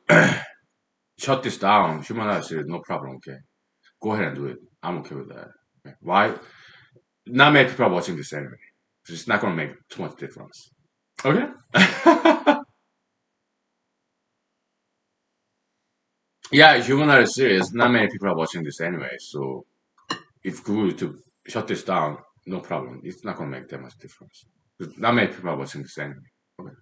shut this down, humanize it, no problem. Okay, go ahead and do it. I'm okay with that. Okay. Why? Not many people are watching this anyway. So it's not going to make too much difference. Okay? Yeah, humanoid series, not many people are watching this anyway. So if Google to shut this down, no problem. It's not going to make that much difference. Not many people are watching this anyway. Okay.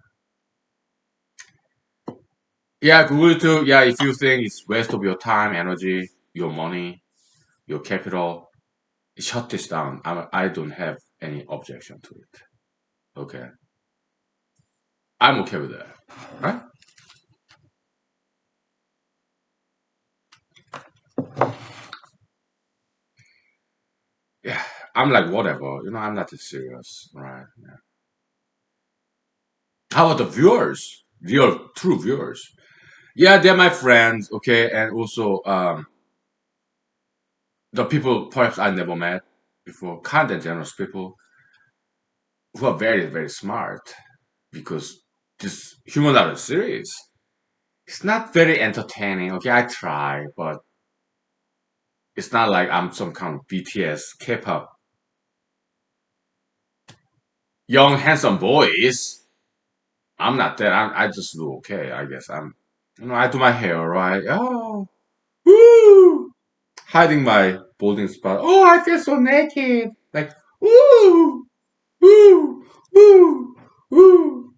Yeah, Google to, yeah, if you think it's waste of your time, energy, your money, your capital, shut this down. I don't have any objection to it. Okay. I'm okay with that. Right? Yeah. I'm like, whatever. I'm not that serious. Right? Yeah. How about the viewers? True viewers. Yeah, they're my friends, okay, and also the people perhaps I never met before, kind and generous people who are very, very smart because this human art series, it's not very entertaining. Okay, I try, but it's not like I'm some kind of BTS K-pop young handsome boys. I'm not that. I just do okay. I guess I do my hair right. Oh, woo! Hiding my balding spot. Oh, I feel so naked. Like, woo, woo, woo, woo.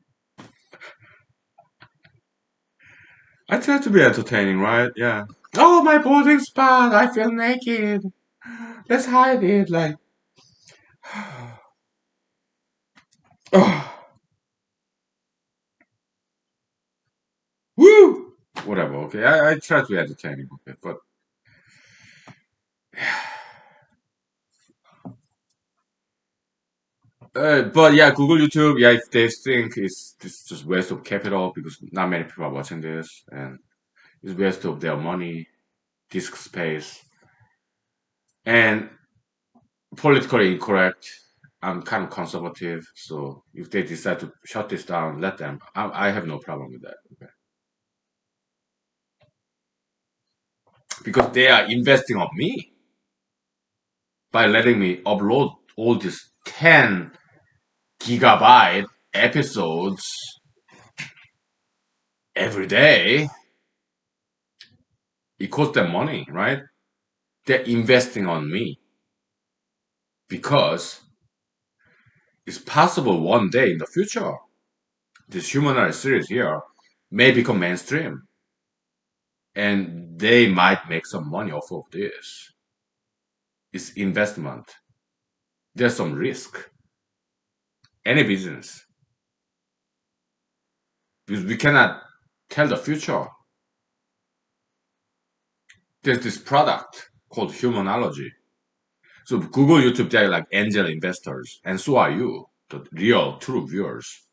I try to be entertaining, right? Yeah. Oh, my balding spot. I feel naked. Let's hide it. Like, oh, woo. Whatever. Okay. I try to be entertaining. Okay, but yeah, Google, YouTube. Yeah, if they think it's just waste of capital because not many people are watching this, and it's waste of their money, disk space, and politically incorrect. I'm kind of conservative, so if they decide to shut this down, let them. I have no problem with that. Okay? Because they are investing on me by letting me upload all these 10 gigabyte episodes every day. It costs them money, right? They're investing on me because it's possible one day in the future, this humanized series here may become mainstream and they might make some money off of this. It's investment. There's some risk. Any business. Because we cannot tell the future. There's this product called humanology. So Google, YouTube, they're like angel investors. And so are you, the real, true viewers.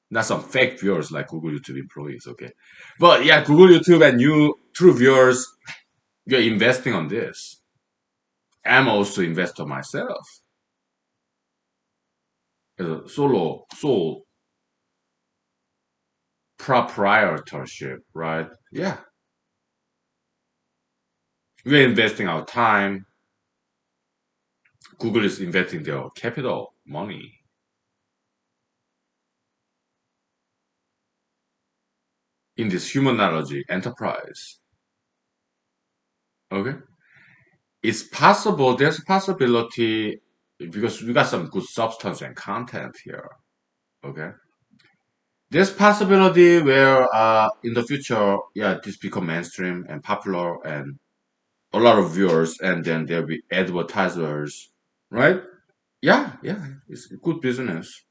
Not some fake viewers like Google, YouTube employees, okay? But yeah, Google, YouTube, and you, true viewers, you're investing on this. I'm also investor myself as a sole proprietorship, right? Yeah, we're investing our time. Google is investing their capital money in this humanology enterprise. Okay, it's possible. There's a possibility because we got some good substance and content here. Okay, there's possibility where in the future, yeah, this become mainstream and popular and a lot of viewers, and then there'll be advertisers, right? Yeah, yeah, it's a good business.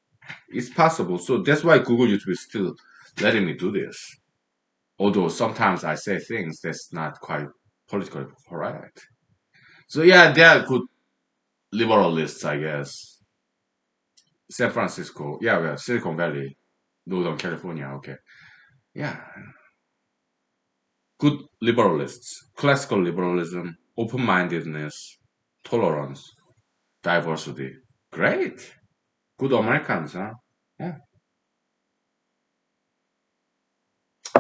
It's possible. So that's why Google YouTube is still letting me do this. Although sometimes I say things that's not quite politically correct. So yeah, they are good liberalists, I guess. San Francisco, yeah, well, Silicon Valley, Northern California, okay. Yeah, good liberalists, classical liberalism, open-mindedness, tolerance, diversity. Great. Good Americans, huh? Yeah.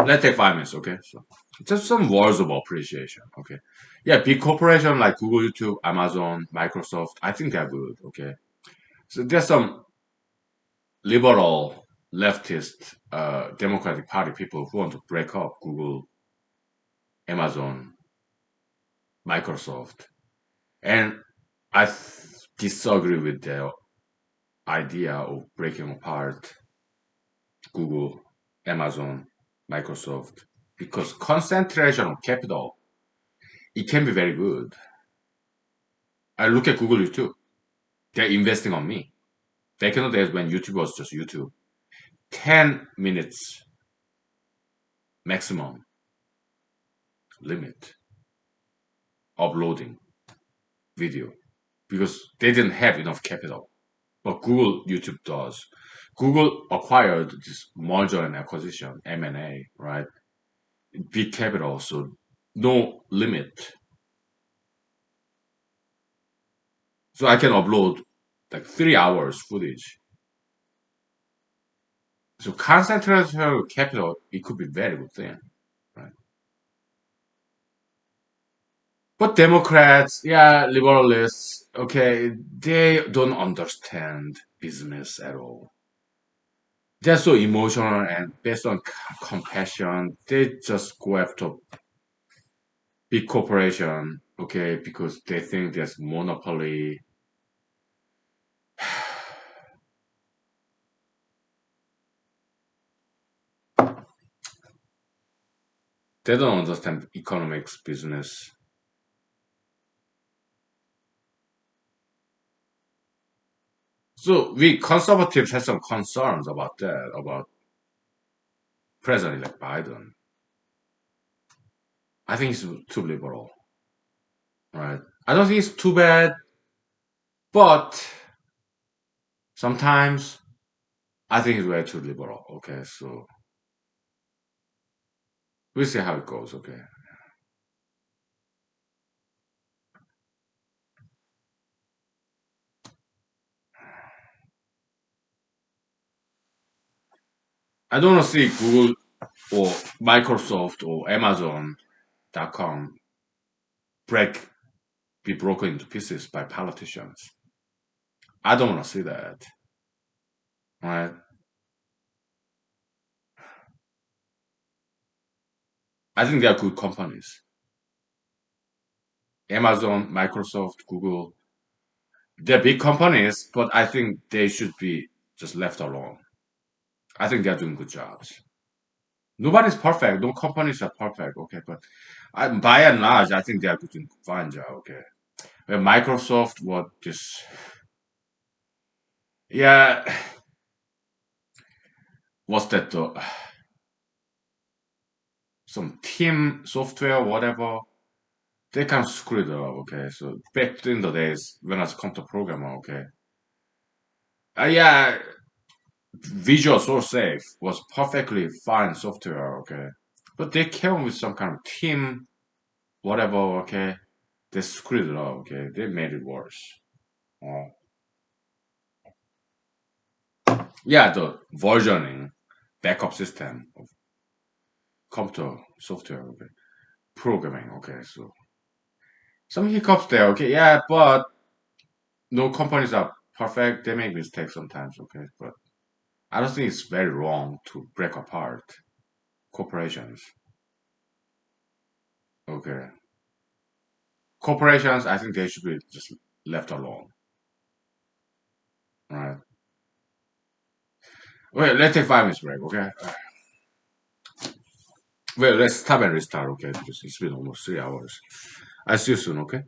Let's take 5 minutes, okay? So just some words of appreciation, okay? Yeah, big corporation like Google, YouTube, Amazon, Microsoft, I think they're good, okay? So there's some liberal, leftist, Democratic Party people who want to break up Google, Amazon, Microsoft, and I disagree with their idea of breaking apart Google, Amazon, Microsoft, because concentration of capital, it can be very good. I look at Google, YouTube. They're investing on me. Back in the days when YouTube was just YouTube, 10 minutes maximum limit uploading video because they didn't have enough capital. But Google, YouTube does. Google acquired this merger and acquisition, M&A, right? Big capital, so no limit. So I can upload like 3 hours footage. So concentration capital, it could be very good thing, right? But Democrats, yeah, liberalists, okay, they don't understand business at all. They're so emotional and based on compassion. They just go after big corporation, okay, because they think there's monopoly. They don't understand economics, business. So we conservatives have some concerns about that, about President-elect Biden. I think he's too liberal, right? I don't think it's too bad, but sometimes I think he's way too liberal. Okay, so we'll see how it goes. Okay, I don't want to see Google or Microsoft or Amazon.com break be broken into pieces by politicians. I don't want to see that. Right? I think they are good companies. Amazon, Microsoft, Google, they're big companies, but I think they should be just left alone. I think they're doing good jobs. Nobody's perfect. No companies are perfect. Okay, but by and large, I think they are doing fine job. Okay, well, Microsoft, what this? Yeah, what's that? Some team software, whatever. They kind of screwed it up. Okay, so back in the days when I was computer programmer. Okay, yeah, Visual Source Safe was perfectly fine software. Okay, but they came with some kind of team, whatever. Okay, they screwed it up. Okay, they made it worse. Oh. Yeah, the versioning backup system of computer software, okay, programming, okay, so some hiccups there, okay, yeah, but no companies are perfect. They make mistakes sometimes, okay, but I don't think it's very wrong to break apart corporations, okay. Corporations, I think they should be just left alone, right? Wait, let's take 5 minutes break, okay? Well, let's stop and restart, okay? Because it's been almost 3 hours. I'll see you soon, okay?